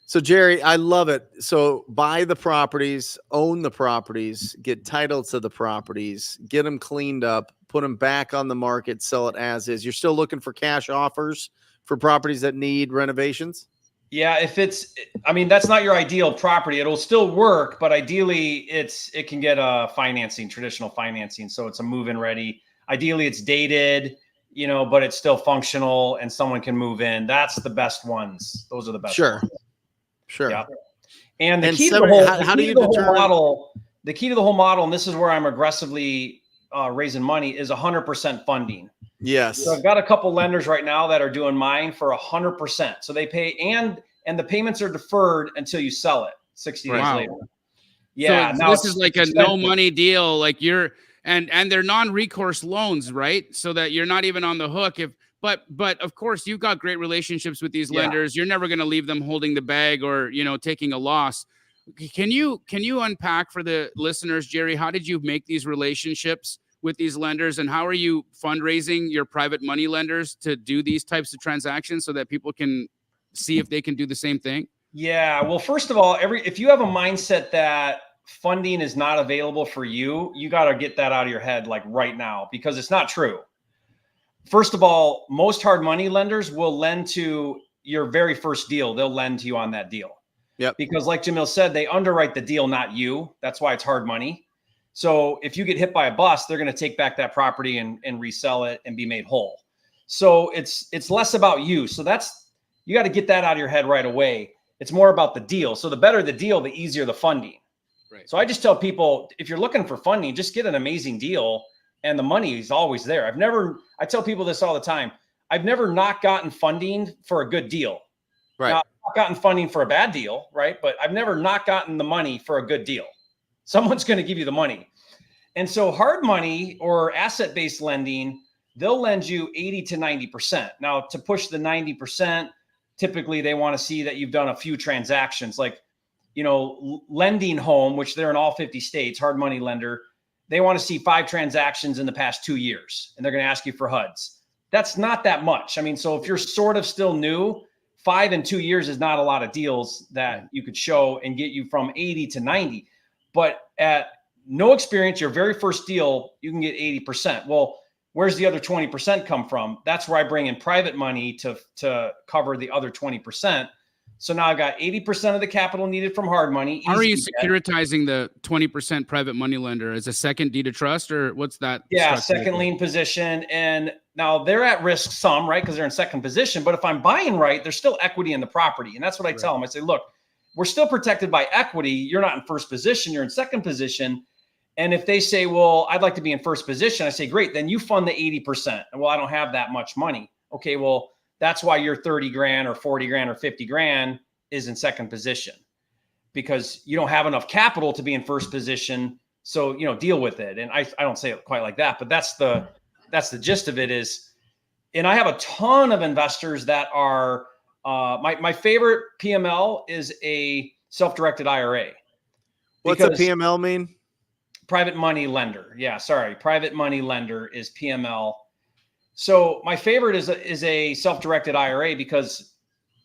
So, Jerry, I love it. So buy the properties, own the properties, get title to the properties, get them cleaned up, put them back on the market, sell it as is. You're still looking for cash offers for properties that need renovations? Yeah, if it's, I mean, that's not your ideal property. It'll still work, but ideally it can get financing, traditional financing. So it's a move-in ready. Ideally it's dated, you know, but it's still functional and someone can move in. That's the best ones. Those are the best ones. Sure. Yeah. And the key to the whole, how do you determine the key to the whole model, and this is where I'm aggressively raising money, is 100% funding. Yes. So I've got a couple lenders right now that are doing mine for 100%. So they pay, and the payments are deferred until you sell it 60 days later. Yeah. So now this is like a no money deal. Like and they're non-recourse loans, right? So that you're not even on the hook but of course you've got great relationships with these lenders. You're never going to leave them holding the bag or, you know, taking a loss. Can you unpack for the listeners, Jerry, how did you make these relationships with these lenders, and how are you fundraising your private money lenders to do these types of transactions so that people can see if they can do the same thing? Yeah. Well, first of all, if you have a mindset that funding is not available for you, you got to get that out of your head like right now, because it's not true. First of all, most hard money lenders will lend to your very first deal. They'll lend to you on that deal. Yep. Because like Jamil said, they underwrite the deal, not you. That's why it's hard money. So if you get hit by a bus, they're going to take back that property and resell it and be made whole. So it's less about you. So you got to get that out of your head right away. It's more about the deal. So the better the deal, the easier the funding. Right. So I just tell people, if you're looking for funding, just get an amazing deal. And the money is always there. I tell people this all the time. I've never not gotten funding for a good deal. Right. Now, I've not gotten funding for a bad deal, right? But I've never not gotten the money for a good deal. Someone's going to give you the money. And so hard money or asset-based lending, they'll lend you 80 to 90%. Now, to push the 90%, typically they want to see that you've done a few transactions, like, you know, lending home, which they're in all 50 states, hard money lender. They want to see 5 transactions in the past 2 years, and they're going to ask you for HUDs. That's not that much. I mean, so if you're sort of still new, 5 in 2 years is not a lot of deals that you could show and get you from 80 to 90. But at no experience, your very first deal, you can get 80%. Well, where's the other 20% come from? That's where I bring in private money to cover the other 20%. So now I've got 80% of the capital needed from hard money. How are you securitizing the 20% private money lender as a second deed of trust, or what's that? Yeah, second lien position. And now they're at risk some, right? Because they're in second position. But if I'm buying right, there's still equity in the property. And that's what I tell them. I say, look, we're still protected by equity. You're not in first position. You're in second position. And if they say, well, I'd like to be in first position, I say, great, then you fund the 80%. Well, I don't have that much money. Okay, well, that's why your 30 grand or 40 grand or 50 grand is in second position, because you don't have enough capital to be in first position. So, you know, deal with it. And I don't say it quite like that, but that's the gist of it is. And I have a ton of investors that are, my favorite PML is a self-directed IRA. What's a PML mean? Private money lender. Yeah, sorry. Private money lender is PML. So my favorite is a self-directed IRA, because,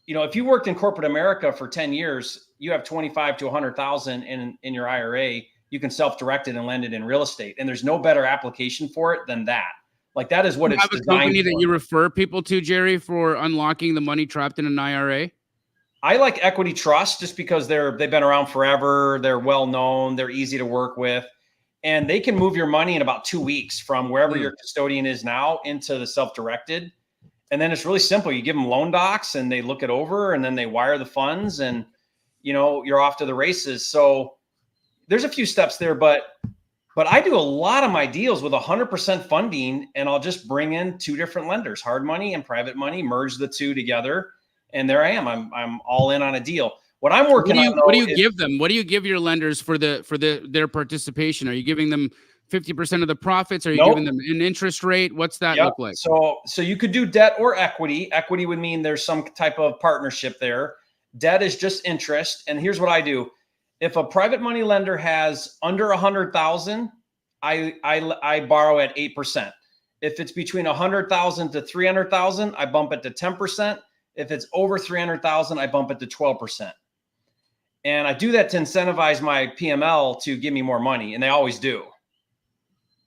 you know, if you worked in corporate America for 10 years, you have 25 to 100,000 in your IRA. You can self-direct it and lend it in real estate. And there's no better application for it than that. Like, that is what it's designed for. Have a company that you refer people to, Jerry, for unlocking the money trapped in an IRA? I like Equity Trust just because they've been around forever. They're well known. They're easy to work with. And they can move your money in about 2 weeks from wherever your custodian is now into the self-directed. And then it's really simple. You give them loan docs and they look it over, and then they wire the funds, and, you know, you're off to the races. So there's a few steps there, but I do a lot of my deals with 100% funding, and I'll just bring in 2 different lenders, hard money and private money, merge the 2 together. And there I am. I'm all in on a deal. What I'm working on, though, what do you give them? What do you give your lenders for their participation? Are you giving them 50% of the profits? Are you giving them an interest rate? What's that look like? So you could do debt or equity. Equity would mean there's some type of partnership there. Debt is just interest. And here's what I do. If a private money lender has under 100,000, I borrow at 8%. If it's between 100,000 to 300,000, I bump it to 10%. If it's over 300,000, I bump it to 12%. And I do that to incentivize my PML to give me more money. And they always do.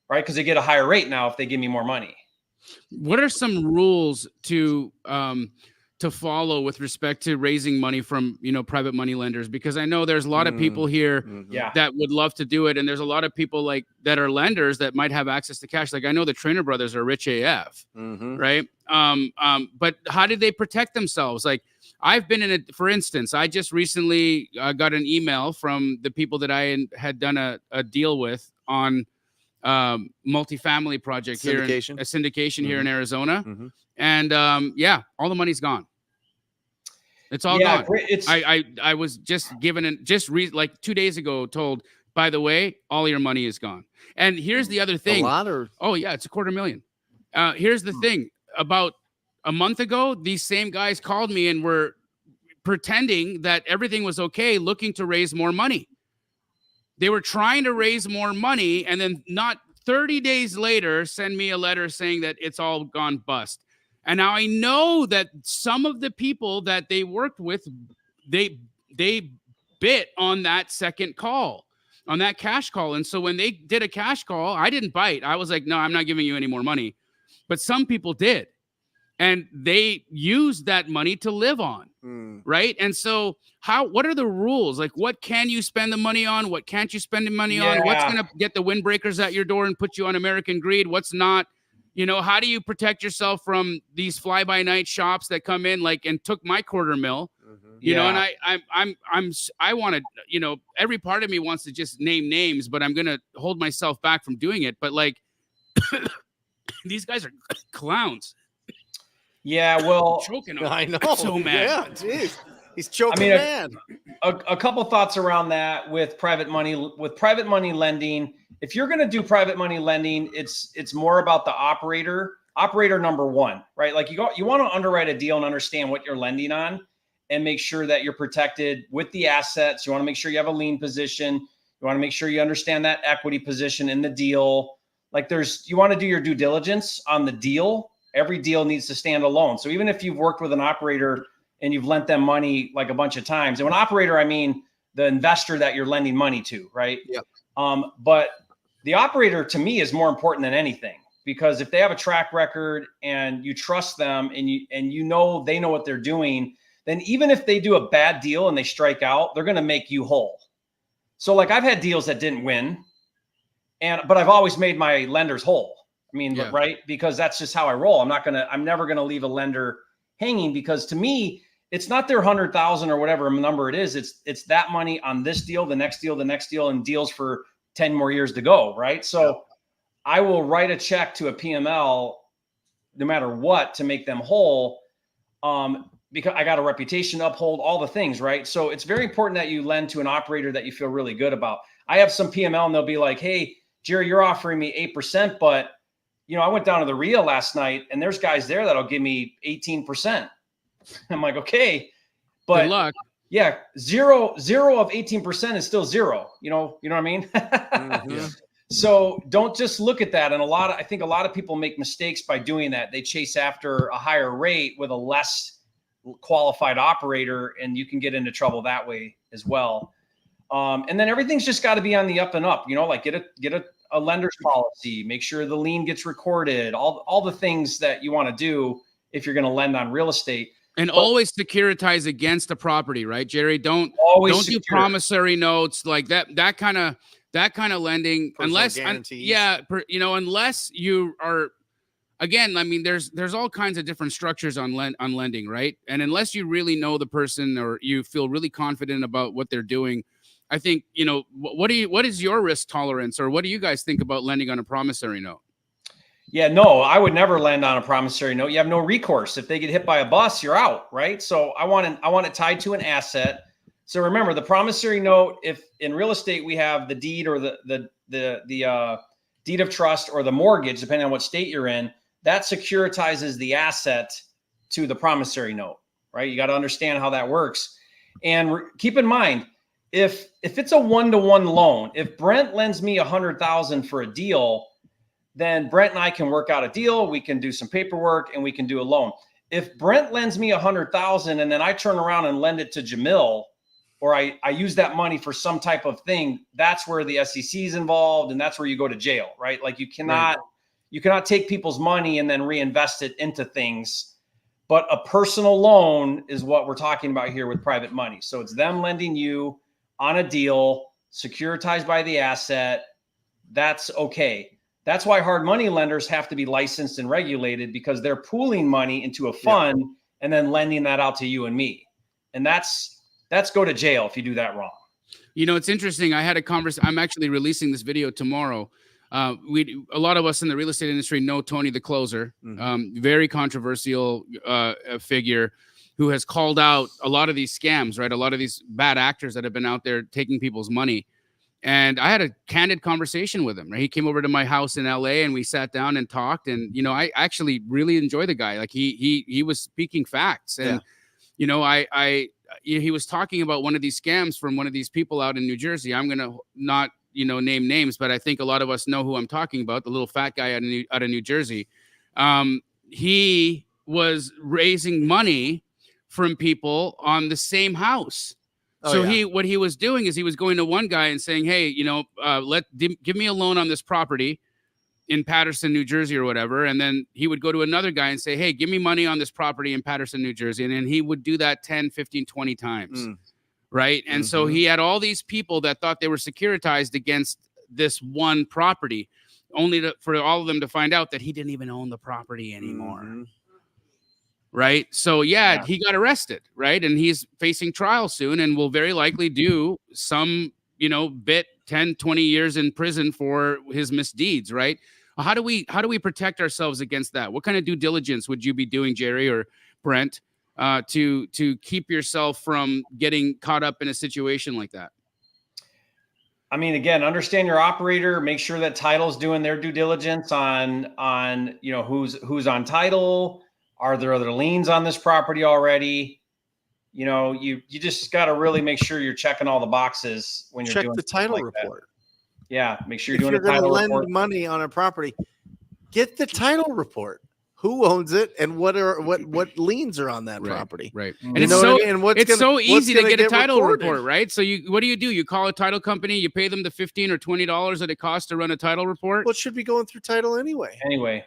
Right? Because they get a higher rate now if they give me more money. What are some rules to follow with respect to raising money from, private money lenders? Because I know there's a lot of people here that would love to do it. And there's a lot of people like that are lenders that might have access to cash. Like I know the Trainer brothers are rich AF, right? But how did they protect themselves? Like I've been in it, for instance, I just recently got an email from the people that I had done a deal with on multifamily project syndication. Here, a syndication here in Arizona. And all the money's gone. It's all gone. I was just given like 2 days ago told, by the way, all your money is gone. And here's the other thing. A lot or? Oh yeah, it's $250,000. Here's the thing. About a month ago, these same guys called me and were pretending that everything was okay, looking to raise more money. They were trying to raise more money and then not 30 days later, send me a letter saying that it's all gone bust. And now I know that some of the people that they worked with, they bit on that second call, on that cash call. And so when they did a cash call, I didn't bite. I was like, no, I'm not giving you any more money. But some people did. And they used that money to live on. Right. And so what are the rules? Like, what can you spend the money on? What can't you spend the money on? What's going to get the windbreakers at your door and put you on American greed? What's not? How do you protect yourself from these fly by night shops that come in and took my $250,000? And I want to, every part of me wants to just name names, but I'm going to hold myself back from doing it. But these guys are clowns. Yeah, well, I know. I'm so mad. Yeah, geez. He's choking mad. A couple thoughts around that with private money lending. If you're going to do private money lending, it's more about the operator number one, right? Like you want to underwrite a deal and understand what you're lending on and make sure that you're protected with the assets. You want to make sure you have a lien position. You want to make sure you understand that equity position in the deal. You want to do your due diligence on the deal. Every deal needs to stand alone. So even if you've worked with an operator and you've lent them money like a bunch of times, and when operator, I mean the investor that you're lending money to, right? Yep. But the operator to me is more important than anything, because if they have a track record and you trust them and they know what they're doing, then even if they do a bad deal and they strike out, they're going to make you whole. So I've had deals that didn't win, but I've always made my lenders whole. I mean, right? Because that's just how I roll. I'm never going to leave a lender hanging, because to me, it's not their 100,000 or whatever number it is. It's that money on this deal, the next deal, and deals for 10 more years to go. Right. So I will write a check to a PML no matter what to make them whole. Because I got a reputation to uphold, all the things. Right. So it's very important that you lend to an operator that you feel really good about. I have some PML and they'll be like, hey, Jerry, you're offering me 8%, but I went down to the RIA last night and there's guys there that'll give me 18%. I'm like, okay, but good luck. Yeah, zero of 18% is still zero. You know what I mean? So don't just look at that. And I think a lot of people make mistakes by doing that. They chase after a higher rate with a less qualified operator, and you can get into trouble that way as well. And then everything's just got to be on the up and up. Get a lender's policy, make sure the lien gets recorded, all the things that you want to do if you're going to lend on real estate. And always securitize against the property, right, Jerry? Don't do promissory notes like that kind of lending. Unless you are, again, I mean, there's all kinds of different structures on lending, right? And unless you really know the person or you feel really confident about what they're doing, I think, what is your risk tolerance, or what do you guys think about lending on a promissory note? Yeah, no, I would never lend on a promissory note. You have no recourse. If they get hit by a bus, you're out, right? So I want it tied to an asset So remember, the promissory note, if in real estate we have the deed or the deed of trust or the mortgage, depending on what state you're in, that securitizes the asset to the promissory note, right? You got to understand how that works. And keep in mind, if it's a one-to-one loan, if Brent lends me $100,000 for a deal, then Brent and I can work out a deal. We can do some paperwork and we can do a loan. If Brent lends me $100,000 and then I turn around and lend it to Jamil, or I use that money for some type of thing, that's where the SEC is involved, and that's where you go to jail, right? Like you cannot take people's money and then reinvest it into things. But a personal loan is what we're talking about here with private money. So it's them lending you on a deal, securitized by the asset. That's okay. That's why hard money lenders have to be licensed and regulated, because they're pooling money into a fund and then lending that out to you and me. And that's go to jail if you do that wrong. You know, it's interesting. I had a conversation. I'm actually releasing this video tomorrow. A lot of us in the real estate industry know Tony the Closer, very controversial figure who has called out a lot of these scams, right? A lot of these bad actors that have been out there taking people's money. And I had a candid conversation with him. Right? He came over to my house in LA and we sat down and talked. And, you know, I actually really enjoy the guy. Like he was speaking facts. And, you know, he was talking about one of these scams from one of these people out in New Jersey. I'm going to not, you know, name names, but I think a lot of us know who I'm talking about, the little fat guy out of New Jersey. He was raising money from people on the same house. What he was doing is he was going to one guy and saying, hey, you know, give me a loan on this property in Patterson, New Jersey or whatever. And then he would go to another guy and say, hey, give me money on this property in Patterson, New Jersey. And then he would do that 10, 15, 20 times. Right. And so he had all these people that thought they were securitized against this one property, only for all of them to find out that he didn't even own the property anymore. Right. So, he got arrested. Right. And he's facing trial soon and will very likely do some, you know, 10, 20 years in prison for his misdeeds. Right. How do we protect ourselves against that? What kind of due diligence would you be doing, Jerry or Brent, to keep yourself from getting caught up in a situation like that? I mean, again, understand your operator, make sure that title's doing their due diligence on, you know, who's on title. Are there other liens on this property already? You know, you just got to really make sure you're checking all the boxes when you're doing the title like report. That. Yeah, make sure If you're doing a title report. lend money on a property, get the title report. Who owns it and what liens are on that property? Right. And it's so easy to get a title report, right? So what do? You call a title company, you pay them the $15 or $20 that it costs to run a title report. Well, it should be going through title anyway.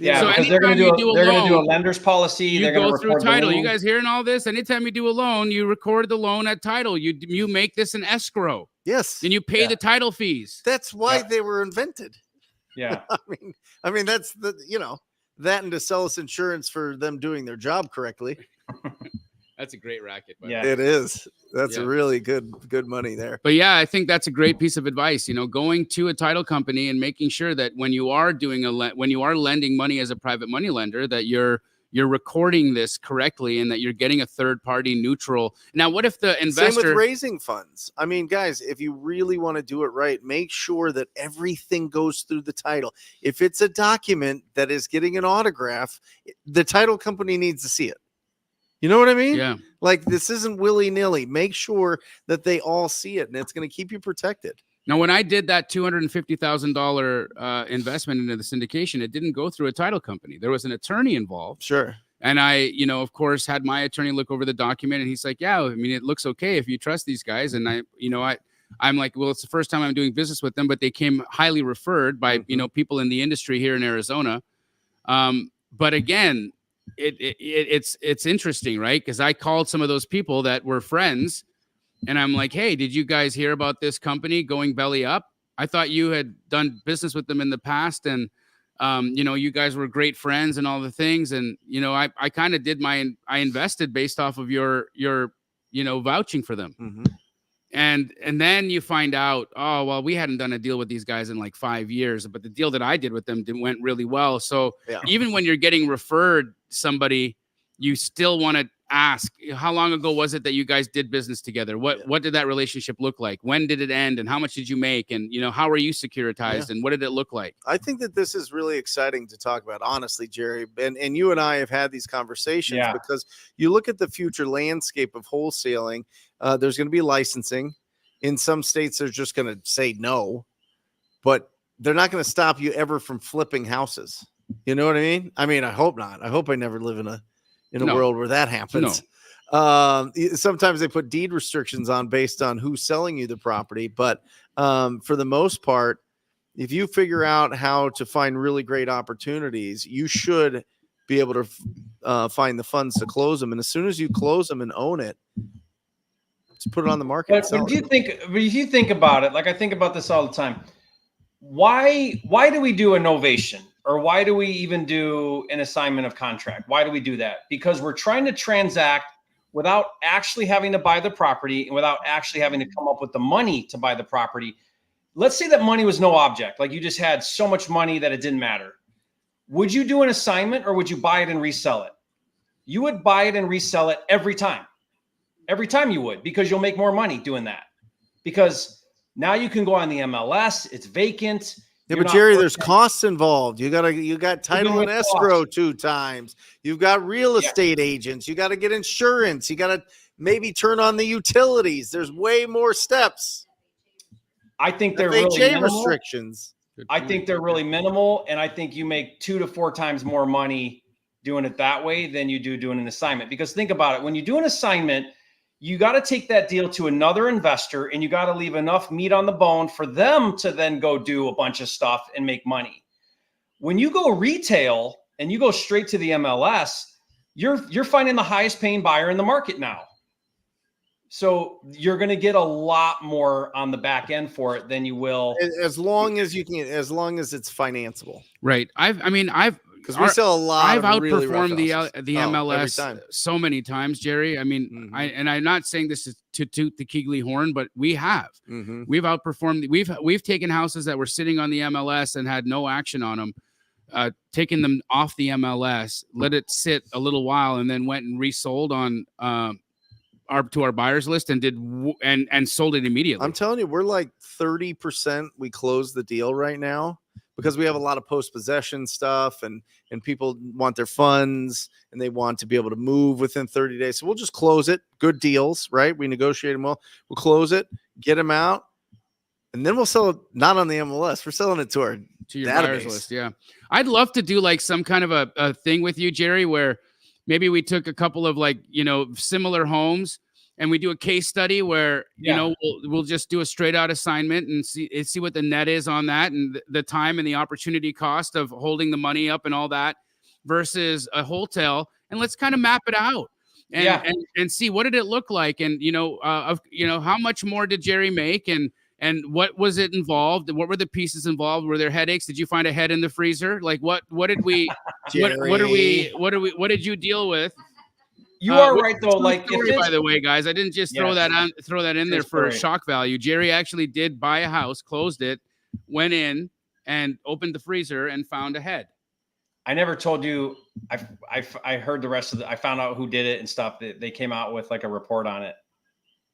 Yeah, so because they're going to do a lender's policy. You go through title. You guys hearing all this? Anytime you do a loan, you record the loan at title. You make this an escrow. Yes. And you pay the title fees. That's why they were invented. Yeah. I mean, that's that and to sell us insurance for them doing their job correctly. That's a great racket. Yeah, it is. That's a really good money there. But I think that's a great piece of advice. You know, going to a title company and making sure that when you are when you are lending money as a private money lender, that you're recording this correctly and that you're getting a third party neutral. Now, what if the investor? Same with raising funds. I mean, guys, if you really want to do it right, make sure that everything goes through the title. If it's a document that is getting an autograph, the title company needs to see it. You know what I mean? Yeah. Like this isn't willy-nilly. Make sure that they all see it, and it's going to keep you protected. Now, when I did that $250,000 investment into the syndication, it didn't go through a title company. There was an attorney involved. Sure. And I, of course, had my attorney look over the document, and he's like, "Yeah, I mean, it looks okay if you trust these guys." And I'm like, "Well, it's the first time I'm doing business with them, but they came highly referred by people in the industry here in Arizona." But again, it's interesting, right? Because I called some of those people that were friends. And I'm like, hey, did you guys hear about this company going belly up? I thought you had done business with them in the past. And, you guys were great friends and all the things. And, I kind of did I invested based off of your vouching for them. Mm-hmm. And then you find out, oh, well, we hadn't done a deal with these guys in like 5 years, but the deal that I did with them went really well. So even when you're getting referred somebody, you still want to ask, how long ago was it that you guys did business together? What did that relationship look like? When did it end? And how much did you make? And how are you securitized? And what did it look like? I think that this is really exciting to talk about, honestly, Jerry. And you and I have had these conversations because you look at the future landscape of wholesaling. There's going to be licensing. In some states, they're just going to say no, but they're not going to stop you ever from flipping houses. You know what I mean? I mean, I hope not. I hope I never live in a world where that happens. No. Sometimes they put deed restrictions on based on who's selling you the property. But for the most part, if you figure out how to find really great opportunities, you should be able to find the funds to close them. And as soon as you close them and own it, just put it on the market. But if you think about it, like I think about this all the time, why do we do a novation? Or why do we even do an assignment of contract? Why do we do that? Because we're trying to transact without actually having to buy the property and without actually having to come up with the money to buy the property. Let's say that money was no object, like you just had so much money that it didn't matter. Would you do an assignment or would you buy it and resell it? You would buy it and resell it every time. Every time you would, because you'll make more money doing that. Because now you can go on the MLS, it's vacant. Yeah, but Jerry, there's costs involved. You got title and escrow 2 times. You've got real estate agents. You got to get insurance. You got to maybe turn on the utilities. There's way more steps. I think they're really minimal. Restrictions. I think they're really minimal, and I think you make 2 to 4 times more money doing it that way than you do doing an assignment. Because think about it, when you do an assignment, you got to take that deal to another investor and you got to leave enough meat on the bone for them to then go do a bunch of stuff and make money. When you go retail and you go straight to the MLS, you're finding the highest paying buyer in the market now. So you're going to get a lot more on the back end for it than you will. As long as it's financeable. Right. Because we sell a lot. I've outperformed the MLS so many times, Jerry. I mean, I'm not saying this is to toot the Keegley horn, but we have. We've outperformed. We've taken houses that were sitting on the MLS and had no action on them, taken them off the MLS, let it sit a little while, and then went and resold on to our buyers list and and sold it immediately. I'm telling you, we're like 30%. We closed the deal right now, because we have a lot of post-possession stuff and people want their funds and they want to be able to move within 30 days. So we'll just close it. Good deals, right? We negotiate them well. We'll close it, get them out, and then we'll sell it not on the MLS. We're selling it to your database. Buyers list. Yeah. I'd love to do like some kind of a thing with you, Jerry, where maybe we took a couple of similar homes and we do a case study where, we'll just do a straight out assignment and see what the net is on that and the time and the opportunity cost of holding the money up and all that versus a wholesale. And let's kind of map it out and see what did it look like. And, how much more did Jerry make and what was it involved? What were the pieces involved? Were there headaches? Did you find a head in the freezer? Like what did we, what did you deal with? You are right though. Like, by the way, guys, I didn't just throw that in there for shock value. Jerry actually did buy a house, closed it, went in and opened the freezer and found a head. I never told you. I heard the rest of I found out who did it and stuff. They came out with like a report on it.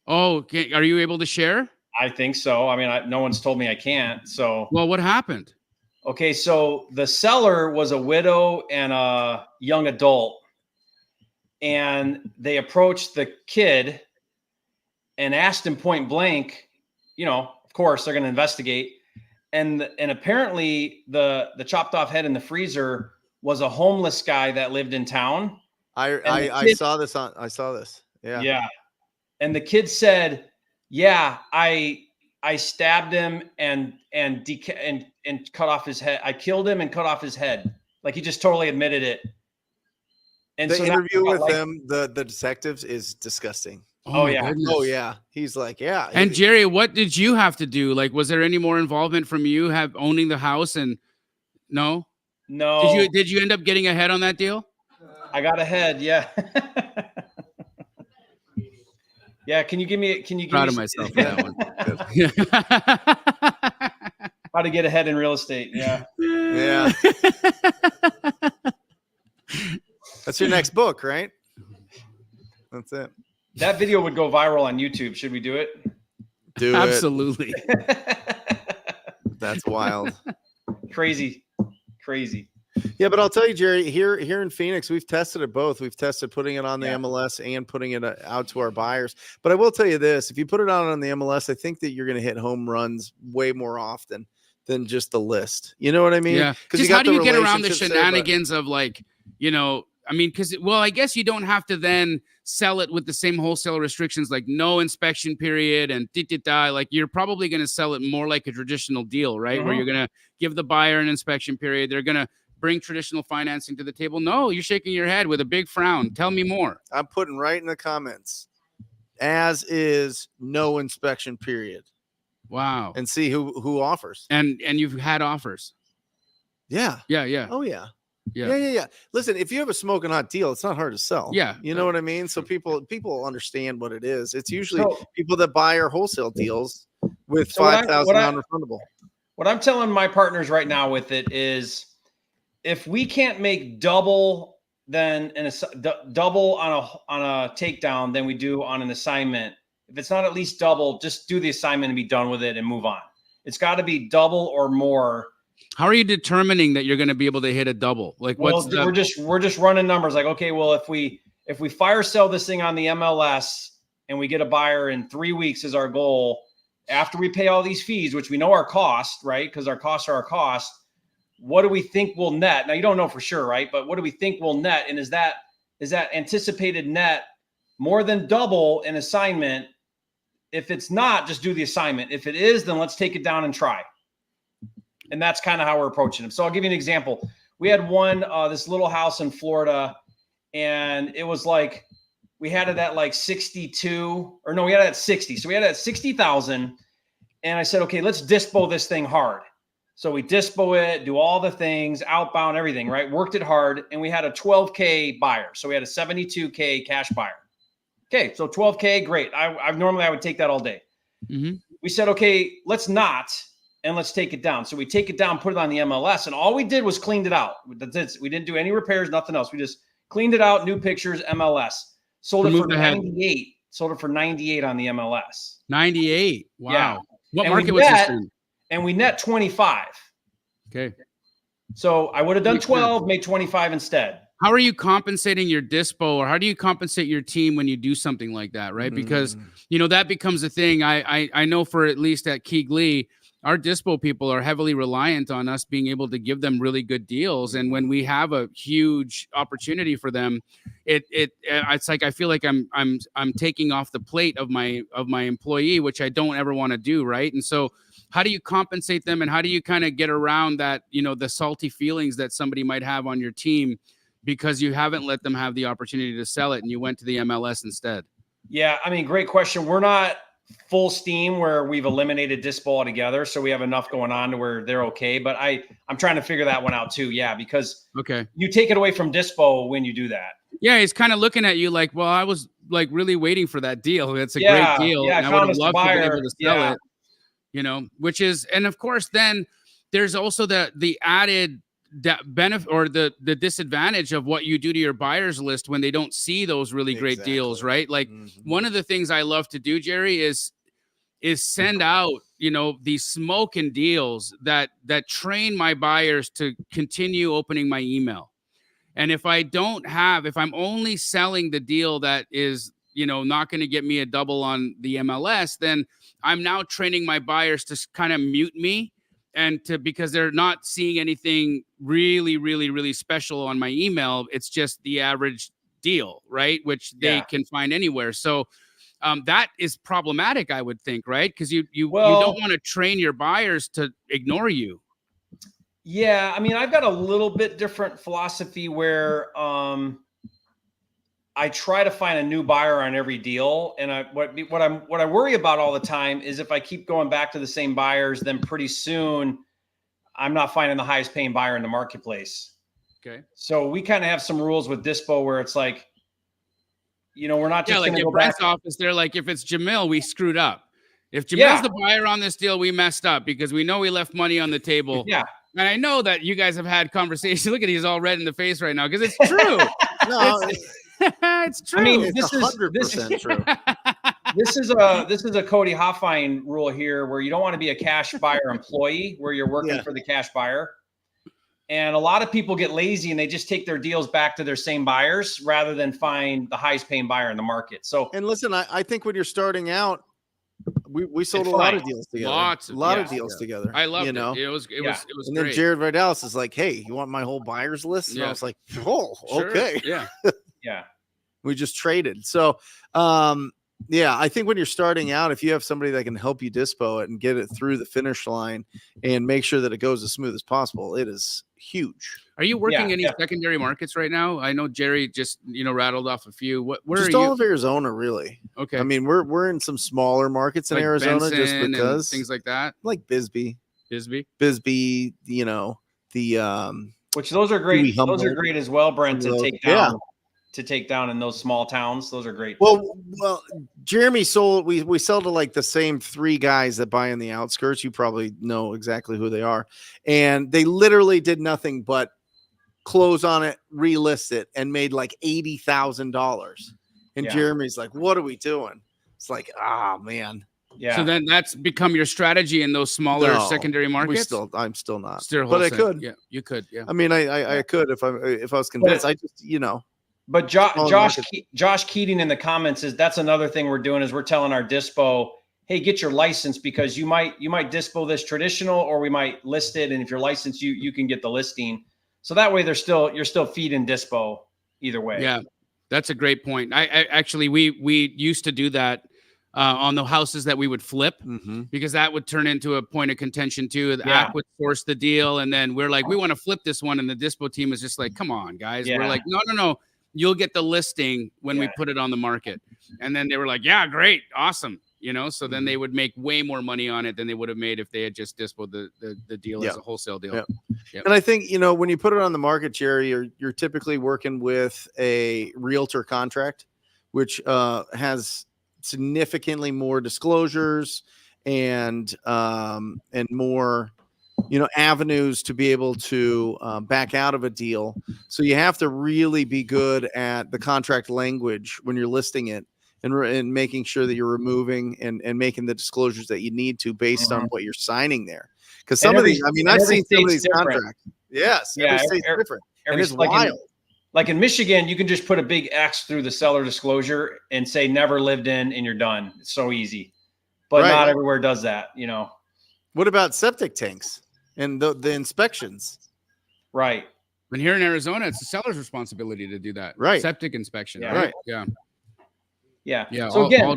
Oh, okay. Are you able to share? I think so. I mean, no one's told me I can't. So, well, what happened? Okay, so the seller was a widow and a young adult. And they approached the kid and asked him point blank, of course they're going to investigate. And apparently the chopped off head in the freezer was a homeless guy that lived in town. I saw this. Yeah. Yeah. And the kid said, yeah, I stabbed him and cut off his head. I killed him and cut off his head. Like he just totally admitted it. And the interview with them, the detectives, is disgusting. Oh yeah. Goodness. Oh yeah. He's like, yeah. And Jerry, what did you have to do? Like, was there any more involvement from you owning the house? And no. Did you end up getting a head on that deal? I got a head. Yeah. Yeah. Can you give me? Proud of myself for that one. How to get ahead in real estate? Yeah. Yeah. That's your next book, right? That's it. That video would go viral on YouTube. Should we do it? Do Absolutely. That's wild. Crazy. Yeah, but I'll tell you, Jerry, here in Phoenix, we've tested it both. We've tested putting it on the MLS and putting it out to our buyers. But I will tell you this, if you put it out on the MLS, I think that you're going to hit home runs way more often than just the list. You know what I mean? Yeah. Because how do you get around the shenanigans of like, I mean, I guess you don't have to then sell it with the same wholesale restrictions, like no inspection period and like you're probably going to sell it more like a traditional deal, right? Where you're going to give the buyer an inspection period. They're going to bring traditional financing to the table. No, you're shaking your head with a big frown. Tell me more. I'm putting right in the comments, as is no inspection period. Wow. And see who offers. And you've had offers. Yeah. Yeah. Oh yeah. Yeah. Listen, if you have a smoking hot deal, it's not hard to sell. Yeah. You know what I mean? So people understand what it is. It's usually people that buy our wholesale deals with 5,000 non-refundable. What I'm telling my partners right now with it is, if we can't make double double on a takedown than we do on an assignment, if it's not at least double, just do the assignment and be done with it and move on. It's got to be double or more. How are you determining that you're going to be able to hit a double? Like, we're just running numbers. Like, okay, well, if we fire sell this thing on the MLS and we get a buyer in 3 weeks is our goal, after we pay all these fees, which we know our cost, right? Because our costs are our cost. What do we think we'll net? Now, you don't know for sure, right? But what do we think we'll net? And is that anticipated net more than double an assignment? If it's not, just do the assignment. If it is, then let's take it down and try. And that's kind of how we're approaching them. So I'll give you an example. We had this little house in Florida, and it was like, we had it at like 62, or no, we had it at 60. So we had it at 60,000. And I said, okay, let's dispo this thing hard. So we dispo it, do all the things, outbound, everything, right? Worked it hard. And we had a 12K buyer. So we had a 72K cash buyer. Okay. So 12K, great. I would take that all day. Mm-hmm. We said, okay, let's not, and let's take it down. So we take it down, put it on the MLS, and all we did was cleaned it out. We didn't do any repairs, nothing else. We just cleaned it out, new pictures, MLS. Sold it for 98. Sold it for 98 on the MLS. 98. Wow. Yeah. What market was this in? And we net 25. Okay. So I would have done 12, made 25 instead. How are you compensating your dispo, or how do you compensate your team when you do something like that, right? Because, that becomes a thing. I know for at least at Keegley, our dispo people are heavily reliant on us being able to give them really good deals. And when we have a huge opportunity for them, it's like I feel like I'm taking off the plate of my employee, which I don't ever want to do, right? And so how do you compensate them, and how do you kind of get around that, the salty feelings that somebody might have on your team because you haven't let them have the opportunity to sell it and you went to the MLS instead? Yeah, I mean, great question. We're not full steam where we've eliminated dispo altogether, so we have enough going on to where they're okay. But I'm trying to figure that one out too. Yeah, because you take it away from dispo when you do that. Yeah, he's kind of looking at you like, well, I was like really waiting for that deal. It's a great deal. Yeah, and I would have loved to be able to sell it. Which is, and of course, then there's also the added benefit or the disadvantage of what you do to your buyers list when they don't see those really great deals, right? Like one of the things I love to do, Jerry, is send out, these smoking deals that train my buyers to continue opening my email. And if I'm only selling the deal that is, not going to get me a double on the MLS, then I'm now training my buyers to kind of mute me because they're not seeing anything really, really, really special on my email. It's just the average deal, right? Which they can find anywhere. So that is problematic, I would think, right? Because you don't want to train your buyers to ignore you. Yeah, I mean, I've got a little bit different philosophy where I try to find a new buyer on every deal. And what I worry about all the time is if I keep going back to the same buyers, then pretty soon I'm not finding the highest paying buyer in the marketplace. Okay. So we kind of have some rules with dispo where it's like, we're not just like in Brent's office. They're like, if it's Jamil, we screwed up. If Jamil's the buyer on this deal, we messed up because we know we left money on the table. Yeah. And I know that you guys have had conversations. Look at he's all red in the face right now because it's true. It's true. I mean, It's this is 100% true. this is a Cody Hoffine rule here, where you don't want to be a cash buyer employee, where you're working for the cash buyer. And a lot of people get lazy and they just take their deals back to their same buyers rather than find the highest paying buyer in the market. So, and listen, I think when you're starting out, we sold a lot of deals together. Lots of deals together. I loved you know? it. It was And great. then Jared Vidalis is like, "Hey, you want my whole buyers list?" And I was like, "Oh, Sure. okay." Yeah. yeah. We just traded. So, yeah, I think when you're starting out, if you have somebody that can help you dispo it and get it through the finish line and make sure that it goes as smooth as possible, it is huge. Are you working any secondary markets right now? I know Jerry just rattled off a few. Where just are all you? of Arizona, really. Okay. I mean, we're in some smaller markets in like Arizona, Benson just and because things like that. like Bisbee. You know, the which those are great. Those are great as well, Brent, to take down. To take down in those small towns. Those are great. Well, Jeremy sold, we sell to like the same 3 guys that buy in the outskirts. You probably know exactly who they are. And they literally did nothing but close on it, relist it, and made like $80,000. And Jeremy's like, "What are we doing?" It's like, man. Yeah. So then that's become your strategy in those smaller secondary markets. I'm still not. Still but I could. Yeah, you could. Yeah. I mean, I could if I was convinced. I just, But Josh Keating in the comments that's another thing we're doing is we're telling our dispo, hey, get your license, because you might dispo this traditional, or we might list it, and if you're licensed, you can get the listing. So that way you're still feeding dispo either way. Yeah, that's a great point. I actually we used to do that on the houses that we would flip, because that would turn into a point of contention too. The app would force the deal, and then we're like, we want to flip this one, and the dispo team is just like, come on, guys. We're like, no. You'll get the listing when we put it on the market. And then they were like, yeah, great. Awesome. So then they would make way more money on it than they would have made if they had just dispoed the deal as a wholesale deal. Yep. And I think, when you put it on the market, Jerry, you're typically working with a realtor contract, which has significantly more disclosures and more avenues to be able to back out of a deal. So you have to really be good at the contract language when you're listing it, and making sure that you're removing and making the disclosures that you need to based on what you're signing there. Because some of these, I've seen some of these contracts. Yes. Every state's different. And it's wild. Like in Michigan, you can just put a big X through the seller disclosure and say never lived in, and you're done. It's so easy. But not everywhere does that, What about septic tanks and the inspections? Right. But here in Arizona, it's the seller's responsibility to do that. Right. Septic inspection. Yeah. Right. Yeah. Yeah. So again,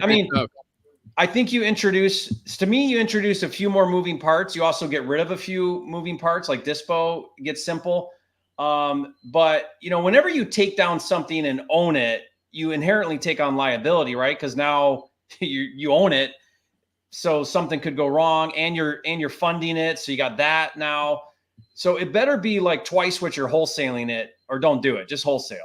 I think you introduce a few more moving parts. You also get rid of a few moving parts, like dispo gets simple. But whenever you take down something and own it, you inherently take on liability, right? Because now you own it. So something could go wrong, and you're funding it. So you got that now. So it better be like twice what you're wholesaling it, or don't do it. Just wholesale.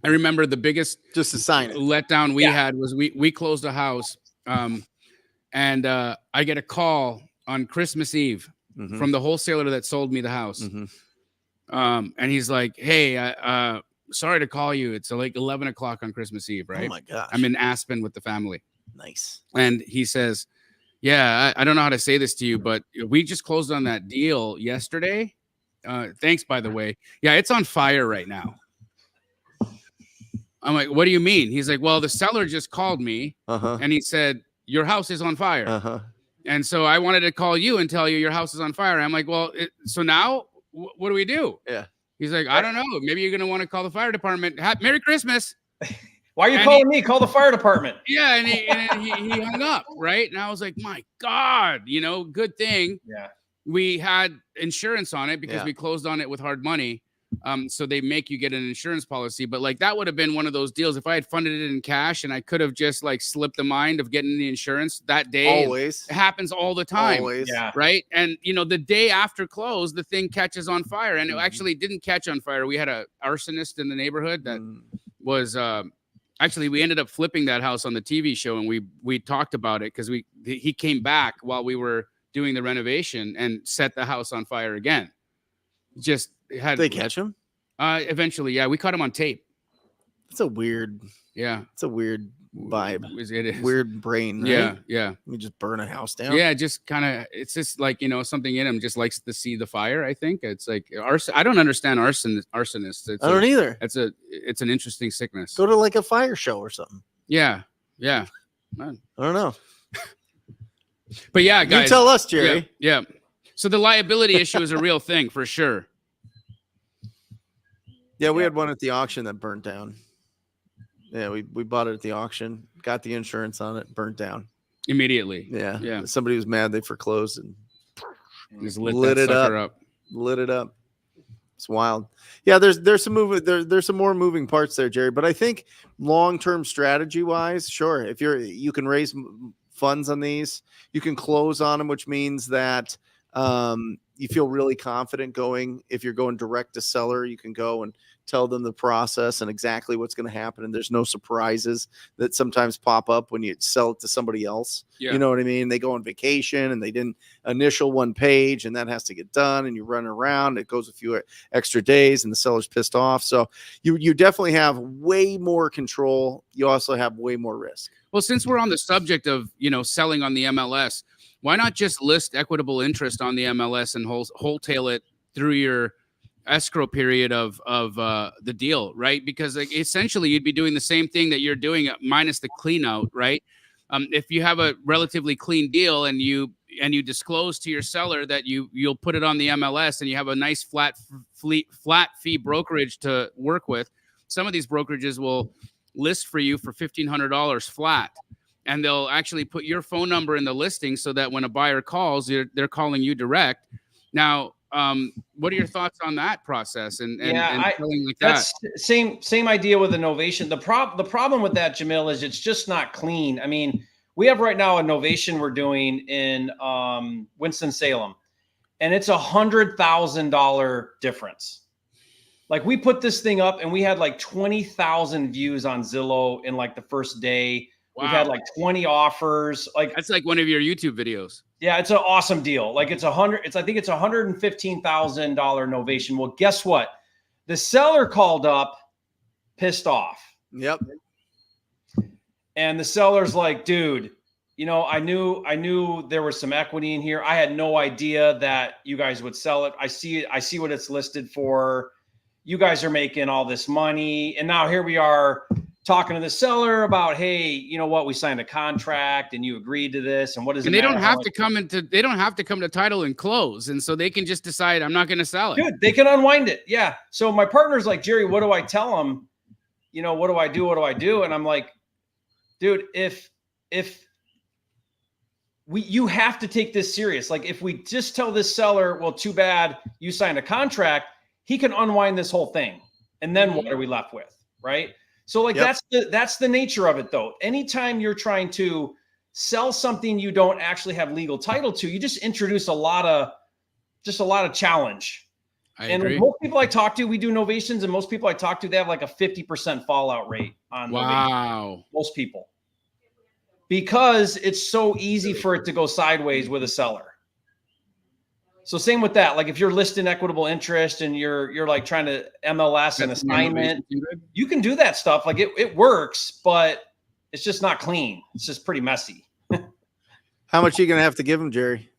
I remember the biggest just to sign it letdown we had was we closed a house, and I get a call on Christmas Eve from the wholesaler that sold me the house, and he's like, "Hey, sorry to call you. It's like 11 o'clock on Christmas Eve, right? Oh my gosh! I'm in Aspen with the family." Nice. And he says, "Yeah, I don't know how to say this to you, but we just closed on that deal yesterday. Thanks, by the way. Yeah, it's on fire right now." I'm like, "What do you mean?" He's like, "Well, the seller just called me, and he said your house is on fire, and so I wanted to call you and tell you your house is on fire." I'm like, "Well, so now what do we do?" Yeah. He's like, "I don't know. Maybe you're gonna want to call the fire department. Merry Christmas." Why are you calling me? Call the fire department. Yeah, and he hung up, right? And I was like, my God, good thing. Yeah. We had insurance on it because we closed on it with hard money. So they make you get an insurance policy. But like that would have been one of those deals if I had funded it in cash and I could have just like slipped the mind of getting the insurance that day. Always. It happens all the time. Always. Yeah. Right. And the day after close, the thing catches on fire. And it actually didn't catch on fire. We had an arsonist in the neighborhood that was actually, we ended up flipping that house on the TV show, and we talked about it because he came back while we were doing the renovation and set the house on fire again. Just had they catch him? Eventually, yeah, we caught him on tape. It's a weird Yeah. It's a weird vibe. It is. Weird brain, right? Yeah. Yeah. You just burn a house down. Yeah. Just kind of, it's just like, something in him just likes to see the fire. I think it's like arson. I don't understand arsonists. I don't either. It's an interesting sickness. Go to like a fire show or something. Yeah. Yeah. I don't know. But yeah, guys. You tell us, Jerry. Yeah. So the liability issue is a real thing for sure. Yeah, we had one at the auction that burnt down. Yeah, we bought it at the auction, got the insurance on it, burnt down Immediately. Yeah. Yeah. Somebody was mad they foreclosed and Just lit it up. Lit it up. It's wild. Yeah, there's some there's some more moving parts there, Jerry. But I think long-term strategy wise, sure, if you can raise funds on these, you can close on them, which means that you feel really confident going. If you're going direct to seller, you can go and tell them the process and exactly what's going to happen. And there's no surprises that sometimes pop up when you sell it to somebody else. Yeah. You know what I mean? They go on vacation and they didn't initial one page and that has to get done and you run around. It goes a few extra days and the seller's pissed off. So you definitely have way more control. You also have way more risk. Well, since we're on the subject of, selling on the MLS, why not just list equitable interest on the MLS and wholesale it through your escrow period of the deal, right? Because essentially you'd be doing the same thing that you're doing minus the clean out, right? If you have a relatively clean deal and you disclose to your seller that you'll put it on the MLS and you have a nice flat fee brokerage to work with, some of these brokerages will list for you for $1,500 flat. And they'll actually put your phone number in the listing so that when a buyer calls, they're calling you direct. Now, what are your thoughts on that process and selling like that? That's same idea with the novation. The problem with that, Jamil, is it's just not clean. I mean, we have right now a novation we're doing in Winston-Salem, and it's $100,000 difference. Like we put this thing up and we had like 20,000 views on Zillow in like the first day. Wow. We've had like 20 offers. Like that's like one of your YouTube videos. Yeah, it's an awesome deal. Like I think it's $115,000 novation. Well, guess what? The seller called up, pissed off. Yep. And the seller's like, dude, I knew there was some equity in here. I had no idea that you guys would sell it. I see what it's listed for. You guys are making all this money. And now here we are talking to the seller about, hey, you know what? We signed a contract and you agreed to this. And what is it? And they don't have to come to title and close. And so they can just decide, I'm not going to sell it. Dude, they can unwind it. Yeah. So my partner's like, Jerry, what do I tell them? What do I do? What do I do? And I'm like, dude, you have to take this serious. Like if we just tell this seller, well, too bad you signed a contract, he can unwind this whole thing. And then what are we left with? Right. So like, yep. that's the nature of it though. Anytime you're trying to sell something you don't actually have legal title to, you just introduce a lot of challenge. I agree. Most people I talk to, we do novations, and most people I talk to, they have like a 50% fallout rate on wow. Most people. Because it's so easy for it to go sideways with a seller. So same with that. Like if you're listing equitable interest and you're like trying to MLS an assignment, you can do that stuff. Like it works, but it's just not clean. It's just pretty messy. How much are you going to have to give him, Jerry?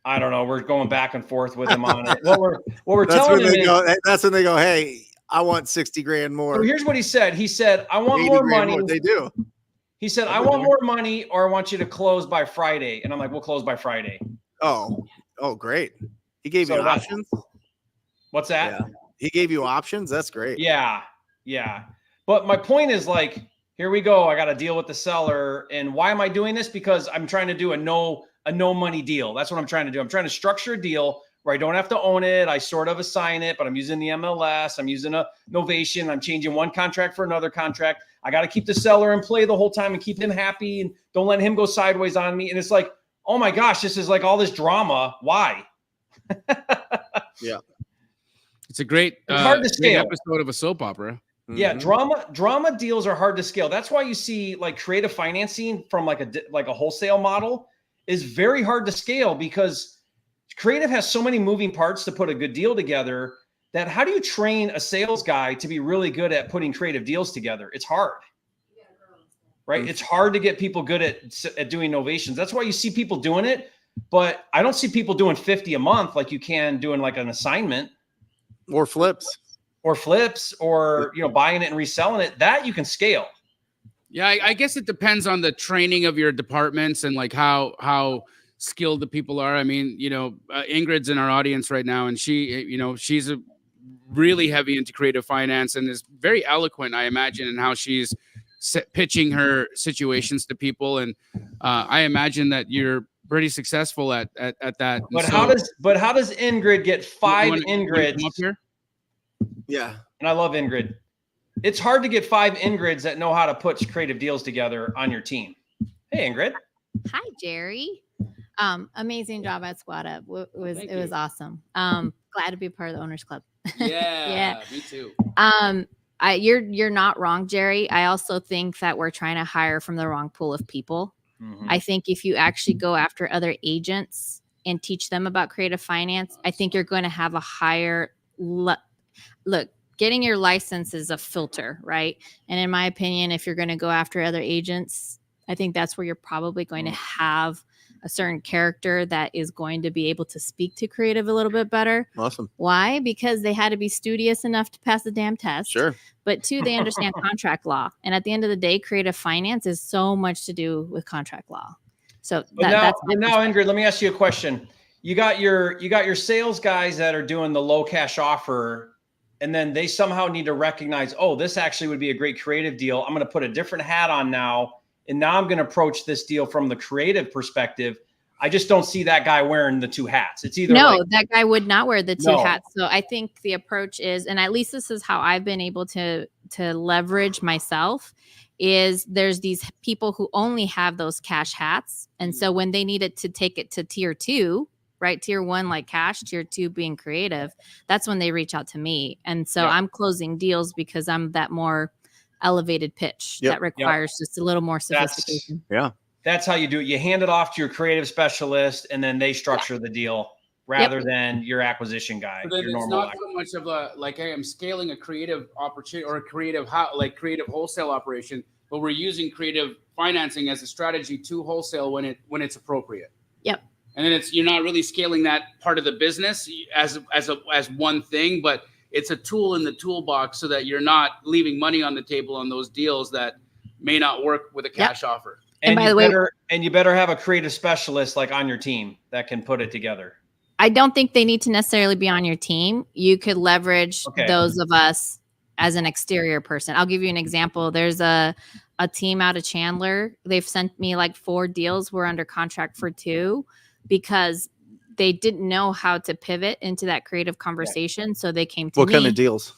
I don't know. We're going back and forth with him on it. What we're telling him that's when they go, hey, I want 60 grand more. So here's what he said. He said, I want more money. More. They do. He said, I want more money or I want you to close by Friday. And I'm like, we'll close by Friday. Oh, great. He gave you options. What's that? Yeah. He gave you options. That's great. Yeah. Yeah. But my point is like, here we go. I got to deal with the seller. And why am I doing this? Because I'm trying to do a no money deal. That's what I'm trying to do. I'm trying to structure a deal where I don't have to own it. I sort of assign it, but I'm using the MLS. I'm using a novation. I'm changing one contract for another contract. I got to keep the seller in play the whole time and keep him happy and don't let him go sideways on me. And it's like, oh my gosh, this is like all this drama. Why? Yeah. It's a great, hard to scale episode of a soap opera. Yeah. Drama deals are hard to scale. That's why you see like creative financing from like a wholesale model is very hard to scale because creative has so many moving parts to put a good deal together that how do you train a sales guy to be really good at putting creative deals together? It's hard, right? It's hard to get people good at doing novations. That's why you see people doing it, but I don't see people doing 50 a month like you can doing like an assignment or flips or buying it and reselling it. That you can scale. Yeah, I guess it depends on the training of your departments and like how skilled the people are. I mean, Ingrid's in our audience right now, and she's a really heavy into creative finance and is very eloquent, I imagine, in how she's pitching her situations to people. And I imagine that you're pretty successful at that. But how does Ingrid get 5 Ingrids? Come up here? Yeah. And I love Ingrid. It's hard to get 5 Ingrids that know how to put creative deals together on your team. Hey, Ingrid. Hi, Jerry. Amazing job at Squad Up. It was awesome. Glad to be part of the Owners Club. Yeah, me too. You're not wrong, Jerry. I also think that we're trying to hire from the wrong pool of people. Mm-hmm. I think if you actually go after other agents and teach them about creative finance, I think you're going to have a higher look. Getting your license is a filter, right? And in my opinion, if you're going to go after other agents, I think that's where you're probably going to have a certain character that is going to be able to speak to creative a little bit better. Awesome. Why? Because they had to be studious enough to pass the damn test. Sure. But 2, they understand contract law. And at the end of the day, creative finance is so much to do with contract law. So that's now, Ingrid, let me ask you a question. You got your sales guys that are doing the low cash offer, and then they somehow need to recognize, oh, this actually would be a great creative deal. I'm going to put a different hat on now. And now I'm going to approach this deal from the creative perspective. I just don't see that guy wearing the 2 hats. It's either that guy would not wear the 2 hats. So I think the approach is, and at least this is how I've been able to leverage myself, is there's these people who only have those cash hats. And so when they needed to take it to tier 2, right? Tier 1, like cash, tier 2 being creative. That's when they reach out to me. And so I'm closing deals because I'm that more elevated pitch that requires just a little more sophistication. That's how you do it. You hand it off to your creative specialist, and then they structure the deal rather than your acquisition guy. So then it's not so much of a hey, I'm scaling a creative opportunity or a creative wholesale operation, but we're using creative financing as a strategy to wholesale when it's appropriate. Yep. And then you're not really scaling that part of the business as one thing, but it's a tool in the toolbox so that you're not leaving money on the table on those deals that may not work with a cash offer. And by the way, you better have a creative specialist like on your team that can put it together. I don't think they need to necessarily be on your team. You could leverage those of us as an exterior person. I'll give you an example. There's a team out of Chandler. They've sent me like 4 deals. We're under contract for 2 because they didn't know how to pivot into that creative conversation. So they came to me. What kind of deals?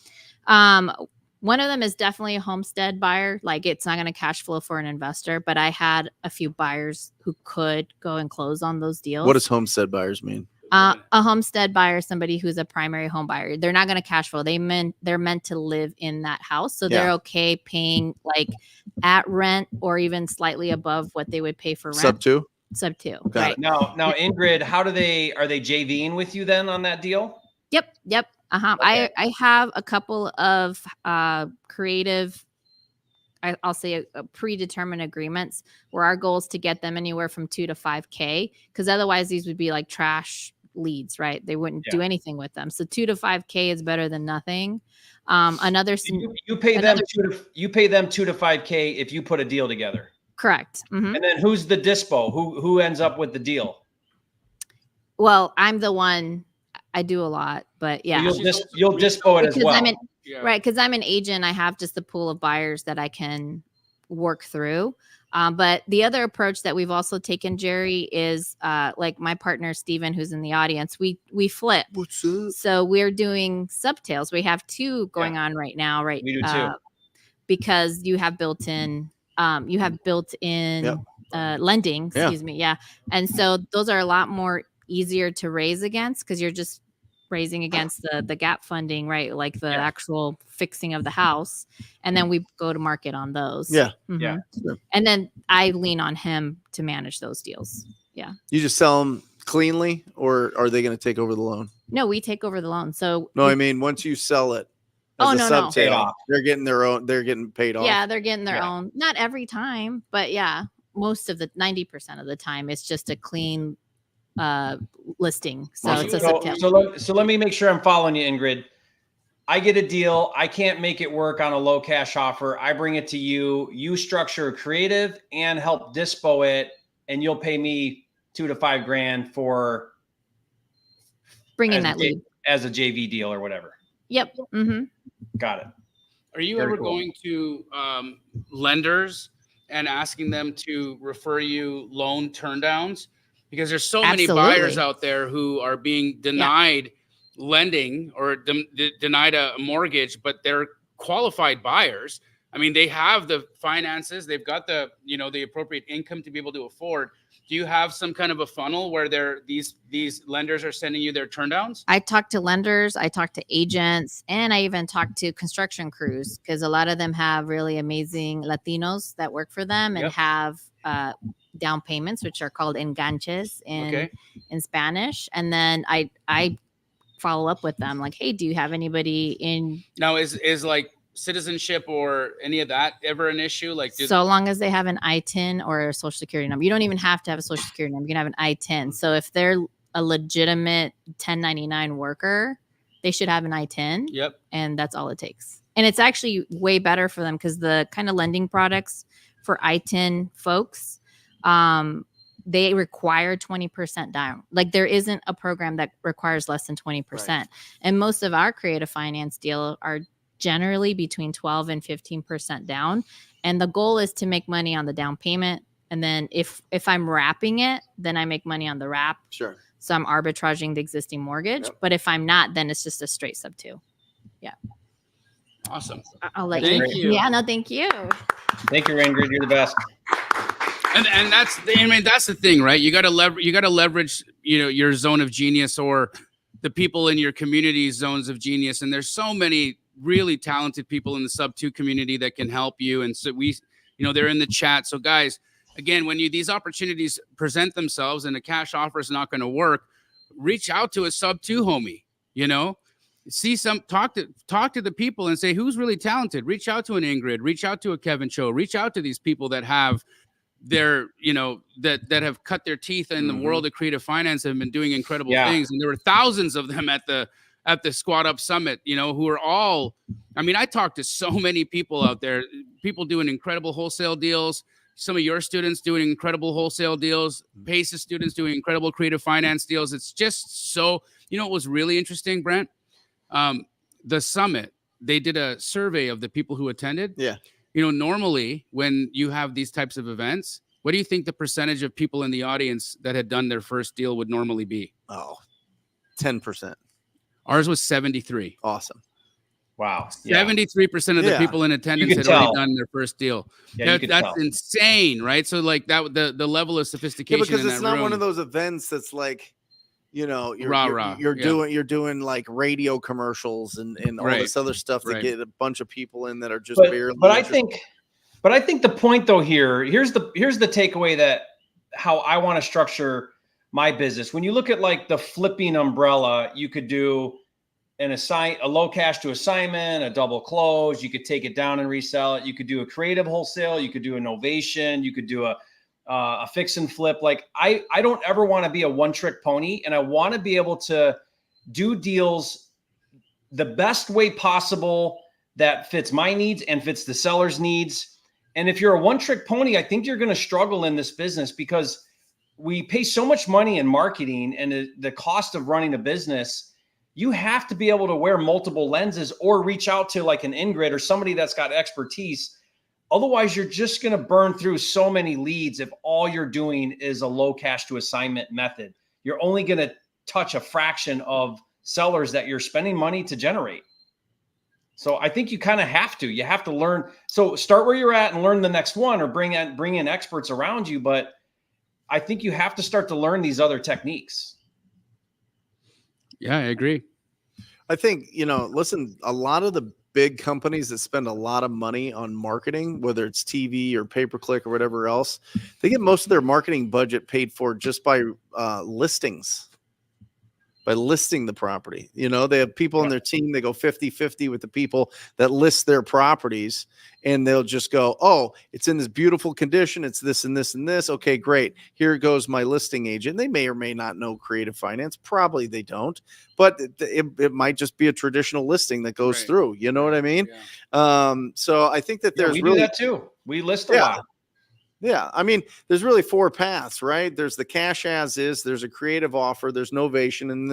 One of them is definitely a homestead buyer. Like it's not going to cash flow for an investor, but I had a few buyers who could go and close on those deals. What does homestead buyers mean? A homestead buyer, somebody who's a primary home buyer. They're not going to cash flow. They're meant to live in that house. So they're okay paying like at rent or even slightly above what they would pay for rent. Sub 2. Right. Now, Ingrid, are they JVing with you then on that deal? Yep. Okay. I have a couple of creative, I'll say predetermined agreements where our goal is to get them anywhere from 2 to 5K, because otherwise these would be like trash leads, right? They wouldn't do anything with them. So 2 to 5K is better than nothing. You pay them 2 to 5K if you put a deal together. Correct. Mm-hmm. And then who's the dispo? Who ends up with the deal? Well, I'm the one. I do a lot, but yeah. You'll dispo it as well. Right, because I'm an agent. I have just a pool of buyers that I can work through. But the other approach that we've also taken, Jerry, is like my partner, Steven, who's in the audience, we flip. What's up? So we're doing subtails. We have 2 going on right now, right? We do too. Because you have built-in lending, excuse me. Yeah. And so those are a lot more easier to raise against because you're just raising against the gap funding, right? Like the actual fixing of the house. And then we go to market on those. Yeah. Mm-hmm. Yeah. And then I lean on him to manage those deals. Yeah. You just sell them cleanly, or are they going to take over the loan? No, we take over the loan. So No, I mean, once you sell it Oh, as a no, no. Paid subtail, off. they're getting their own, they're getting paid off. yeah, they're getting their Yeah. own. Not every time, but yeah, most of the 90% of the time, it's just a clean listing. So Awesome. it's a So, subtail. so let me make sure I'm following you, Ingrid. I get a deal. I can't make it work on a low cash offer. I bring it to you. You structure a creative and help dispo it, and you'll pay me $2 to $5 grand for Bringing as that lead. as a JV deal or whatever. Yep. Mm-hmm. Got it. Are you Very ever cool. going to lenders and asking them to refer you loan turndowns? Because there's so many buyers Absolutely. out there who are being denied lending or denied a mortgage, but they're qualified buyers. I mean, they have the finances, they've got the, the appropriate income to be able to afford. Do you have some kind of a funnel where these lenders are sending you their turndowns? I talk to lenders, I talk to agents, and I even talk to construction crews because a lot of them have really amazing Latinos that work for them and Yep. have down payments, which are called enganches in Spanish. And then I follow up with them like, hey, do you have anybody in? Now, is like citizenship or any of that ever an issue? Like, So long as they have an I-10 or a social security number. You don't even have to have a social security number. You can have an I-10. So if they're a legitimate 1099 worker, they should have an I-10. Yep. And that's all it takes. And it's actually way better for them because the kind of lending products for I-10 folks, they require 20% down. Like there isn't a program that requires less than 20%. Right. And most of our creative finance deal are generally between 12 and 15% down. And the goal is to make money on the down payment. And then if I'm wrapping it, then I make money on the wrap. Sure. So I'm arbitraging the existing mortgage. Yep. But if I'm not, then it's just a straight sub 2. Yeah. Awesome. I'll let Thank you. Yeah, no, thank you. Thank you, Ingrid. You're the best. And that's the thing, right? You got to leverage, your zone of genius or the people in your community zones of genius. And there's so many really talented people in the sub 2 community that can help you. And so they're in the chat. So guys, again, when these opportunities present themselves and a cash offer is not going to work, reach out to a sub 2 homie, talk to the people and say, who's really talented? Reach out to an Ingrid, reach out to a Kevin Cho, reach out to these people that have their, that have cut their teeth in the world of creative finance and have been doing incredible things. And there were thousands of them at the Squad Up Summit, who are all, I talked to so many people out there, people doing incredible wholesale deals. Some of your students doing incredible wholesale deals, Pace's students doing incredible creative finance deals. It's just so, what was really interesting, Brent? The summit, they did a survey of the people who attended. Yeah. Normally when you have these types of events, what do you think the percentage of people in the audience that had done their first deal would normally be? Oh, 10%. Ours was 73. Awesome. Wow. 73% of the people in attendance had already done their first deal. Yeah, that's insane, right? So like that, the level of sophistication. Yeah, because in it's that not room, one of those events that's like, rah-rah. you're doing like radio commercials and all this other stuff to get a bunch of people in that are just barely. But I think the point though here's the takeaway that how I want to structure my business. When you look at like the flipping umbrella, you could do a low cash to assignment, a double close. You could take it down and resell it. You could do a creative wholesale. You could do a novation. You could do a fix and flip. Like I don't ever want to be a one trick pony, and I want to be able to do deals the best way possible that fits my needs and fits the seller's needs. And if you're a one trick pony, I think you're going to struggle in this business because we pay so much money in marketing and the cost of running a business. You have to be able to wear multiple lenses or reach out to like an Ingrid or somebody that's got expertise. Otherwise, you're just going to burn through so many leads if all you're doing is a low cash to assignment method. You're only going to touch a fraction of sellers that you're spending money to generate. So I think you kind of have to learn. So start where you're at and learn the next one or bring in experts around you. But I think you have to start to learn these other techniques. Yeah, I agree. I think, listen, a lot of the big companies that spend a lot of money on marketing, whether it's TV or pay-per-click or whatever else, they get most of their marketing budget paid for just by listings. By listing the property. They have people on their team, they go 50-50 with the people that list their properties, and they'll just go, oh, it's in this beautiful condition, it's this and this and this. Okay, great. Here goes my listing agent. They may or may not know creative finance. Probably they don't, but it might just be a traditional listing that goes through. You know what I mean? Yeah. So I think that there's we really do that too. We list a lot. Yeah. I mean, there's really 4 paths, right? There's the cash as is, there's a creative offer, there's novation, and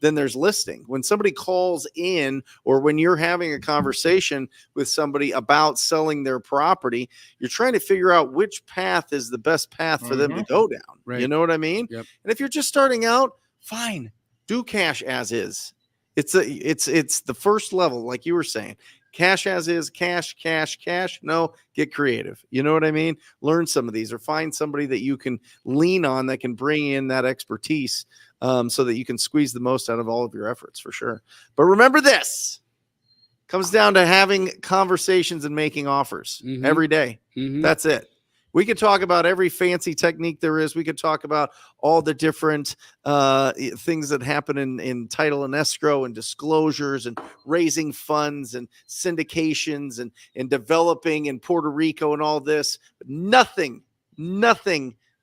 then there's listing. When somebody calls in, or when you're having a conversation with somebody about selling their property, you're trying to figure out which path is the best path for them to go down. Right. You know what I mean? Yep. And if you're just starting out, fine, do cash as is. It's the first level, like you were saying. Cash as is, cash. No, get creative. You know what I mean? Learn some of these, or find somebody that you can lean on that can bring in that expertise, so that you can squeeze the most out of all of your efforts, for sure. But remember, this comes down to having conversations and making offers every day. That's it. We could talk about every fancy technique there is. We could talk about all the different things that happen in title and escrow, and disclosures, and raising funds, and syndications, and developing in Puerto Rico, and all this. But nothing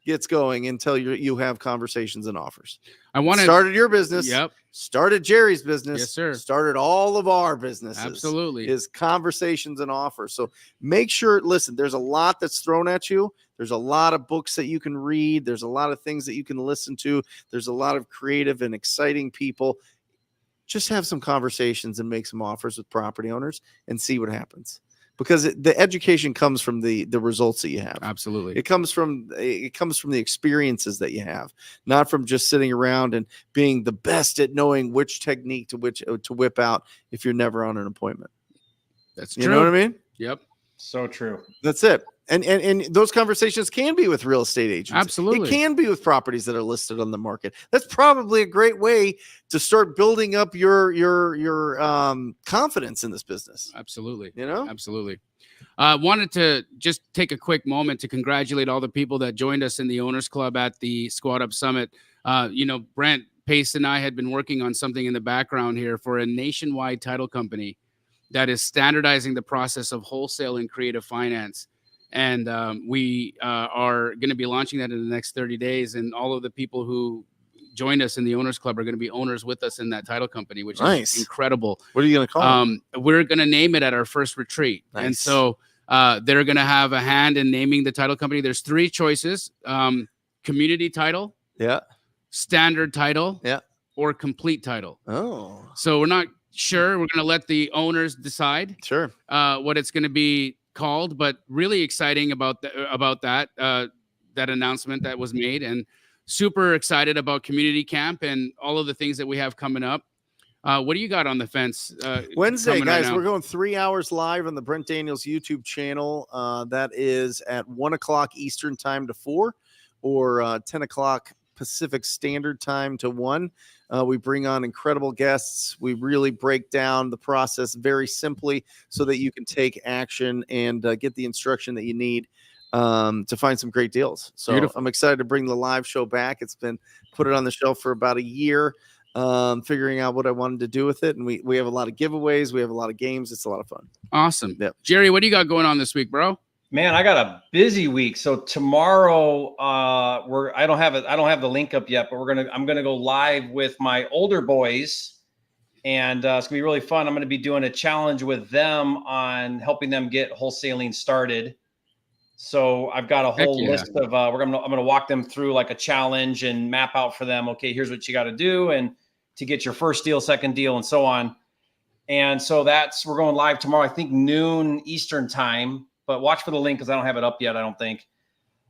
gets going until you have conversations and offers. Started your business. Yep. Started Jerry's business. Yes, sir. Started all of our businesses. Absolutely. Is conversations and offers. So make sure, listen, there's a lot that's thrown at you. There's a lot of books that you can read. There's a lot of things that you can listen to. There's a lot of creative and exciting people. Just have some conversations and make some offers with property owners and see what happens. Because the education comes from the results that you have. Absolutely. It comes from the experiences that you have, not from just sitting around and being the best at knowing which technique to whip out if you're never on an appointment. That's true. You know what I mean? Yep. So true. That's it. And those conversations can be with real estate agents. Absolutely. It can be with properties that are listed on the market. That's probably a great way to start building up your confidence in this business. Absolutely. Absolutely. Wanted to just take a quick moment to congratulate all the people that joined us in the Owners Club at the Squad Up Summit. Brent, Pace, and I had been working on something in the background here for a nationwide title company that is standardizing the process of wholesale and creative finance. And we are going to be launching that in the next 30 days. And all of the people who joined us in the Owners Club are going to be owners with us in that title company, which is incredible. What are you going to call it? We're going to name it at our first retreat. Nice. And so they're going to have a hand in naming the title company. There's 3 choices: community title, standard title, or complete title. Oh, so we're not sure. We're going to let the owners decide what it's going to be called, but really exciting about that announcement that was made, and super excited about community camp and all of the things that we have coming up. What do you got on the fence? Wednesday, guys, we're going 3 hours live on the Brent Daniels YouTube channel. That is at 1:00 Eastern time to 4, or 10 o'clock Pacific Standard Time to 1. We bring on incredible guests. We really break down the process very simply so that you can take action and get the instruction that you need to find some great deals. So beautiful. I'm excited to bring the live show back. It's been put it on the shelf for about a year, figuring out what I wanted to do with it. And we have a lot of giveaways. We have a lot of games. It's a lot of fun. Awesome. Yep. Jerry, what do you got going on this week, bro? Man, I got a busy week. So tomorrow, I don't have the link up yet, but I'm gonna go live with my older boys, and it's gonna be really fun. I'm gonna be doing a challenge with them on helping them get wholesaling started. So I've got a whole list of I'm gonna walk them through like a challenge and map out for them. Okay, here's what you got to do, and to get your first deal, second deal, and so on. And so we're going live tomorrow, I think noon Eastern time. But watch for the link because I don't have it up yet, I don't think.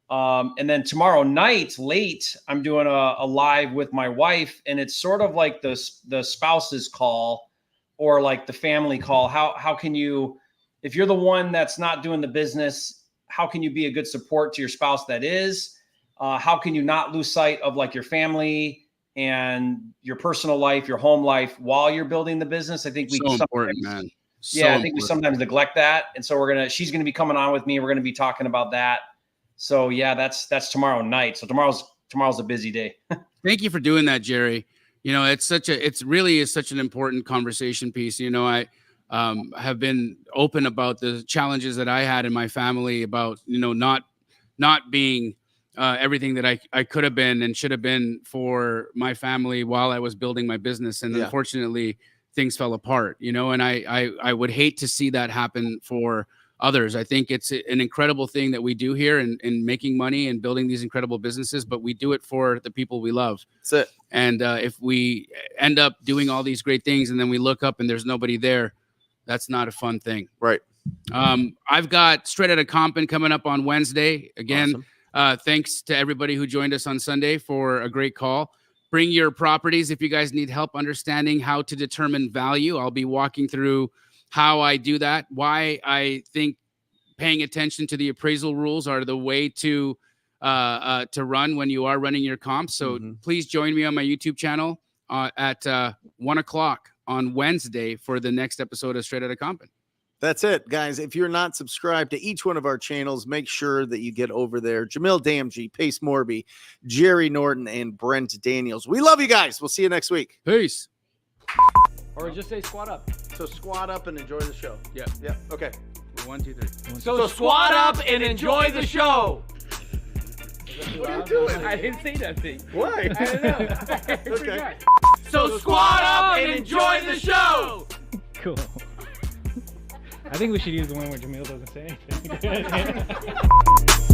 And then tomorrow night, late, I'm doing a live with my wife, and it's sort of like the spouse's call, or like the family call. How can you, if you're the one that's not doing the business, how can you be a good support to your spouse that is? How can you not lose sight of like your family and your personal life, your home life while you're building the business? I think so important, man. Yeah, I think we sometimes neglect that. And so she's gonna be coming on with me. We're gonna be talking about that. So yeah, that's tomorrow night. So tomorrow's a busy day. Thank you for doing that, Jerry. You know, it's really such an important conversation piece. You know, I have been open about the challenges that I had in my family about, you know, not being everything that I could have been and should have been for my family while I was building my business. And unfortunately, things fell apart, you know, and I would hate to see that happen for others. I think it's an incredible thing that we do here in making money and building these incredible businesses, but we do it for the people we love. That's it. And if we end up doing all these great things and then we look up and there's nobody there, that's not a fun thing. Right. I've got Straight Outta Compton coming up on Wednesday. Again, Awesome. Thanks to everybody who joined us on Sunday for a great call. Bring your properties if you guys need help understanding how to determine value. I'll be walking through how I do that, why I think paying attention to the appraisal rules are the way to run when you are running your comps. So please join me on my YouTube channel at 1 o'clock on Wednesday for the next episode of Straight Outta Compton. That's it, guys. If you're not subscribed to each one of our channels, make sure that you get over there. Jamil Damji, Pace Morby, Jerry Norton, and Brent Daniels. We love you guys. We'll see you next week. Peace. Or just say squat up. So squat up and enjoy the show. Yeah. Yeah. Okay. 1, 2, 3. So squat up and enjoy the show. What are you doing? I didn't say nothing. Why? I don't know. Okay. So squat up and enjoy the show. Cool. I think we should use the one where Jamil doesn't say anything.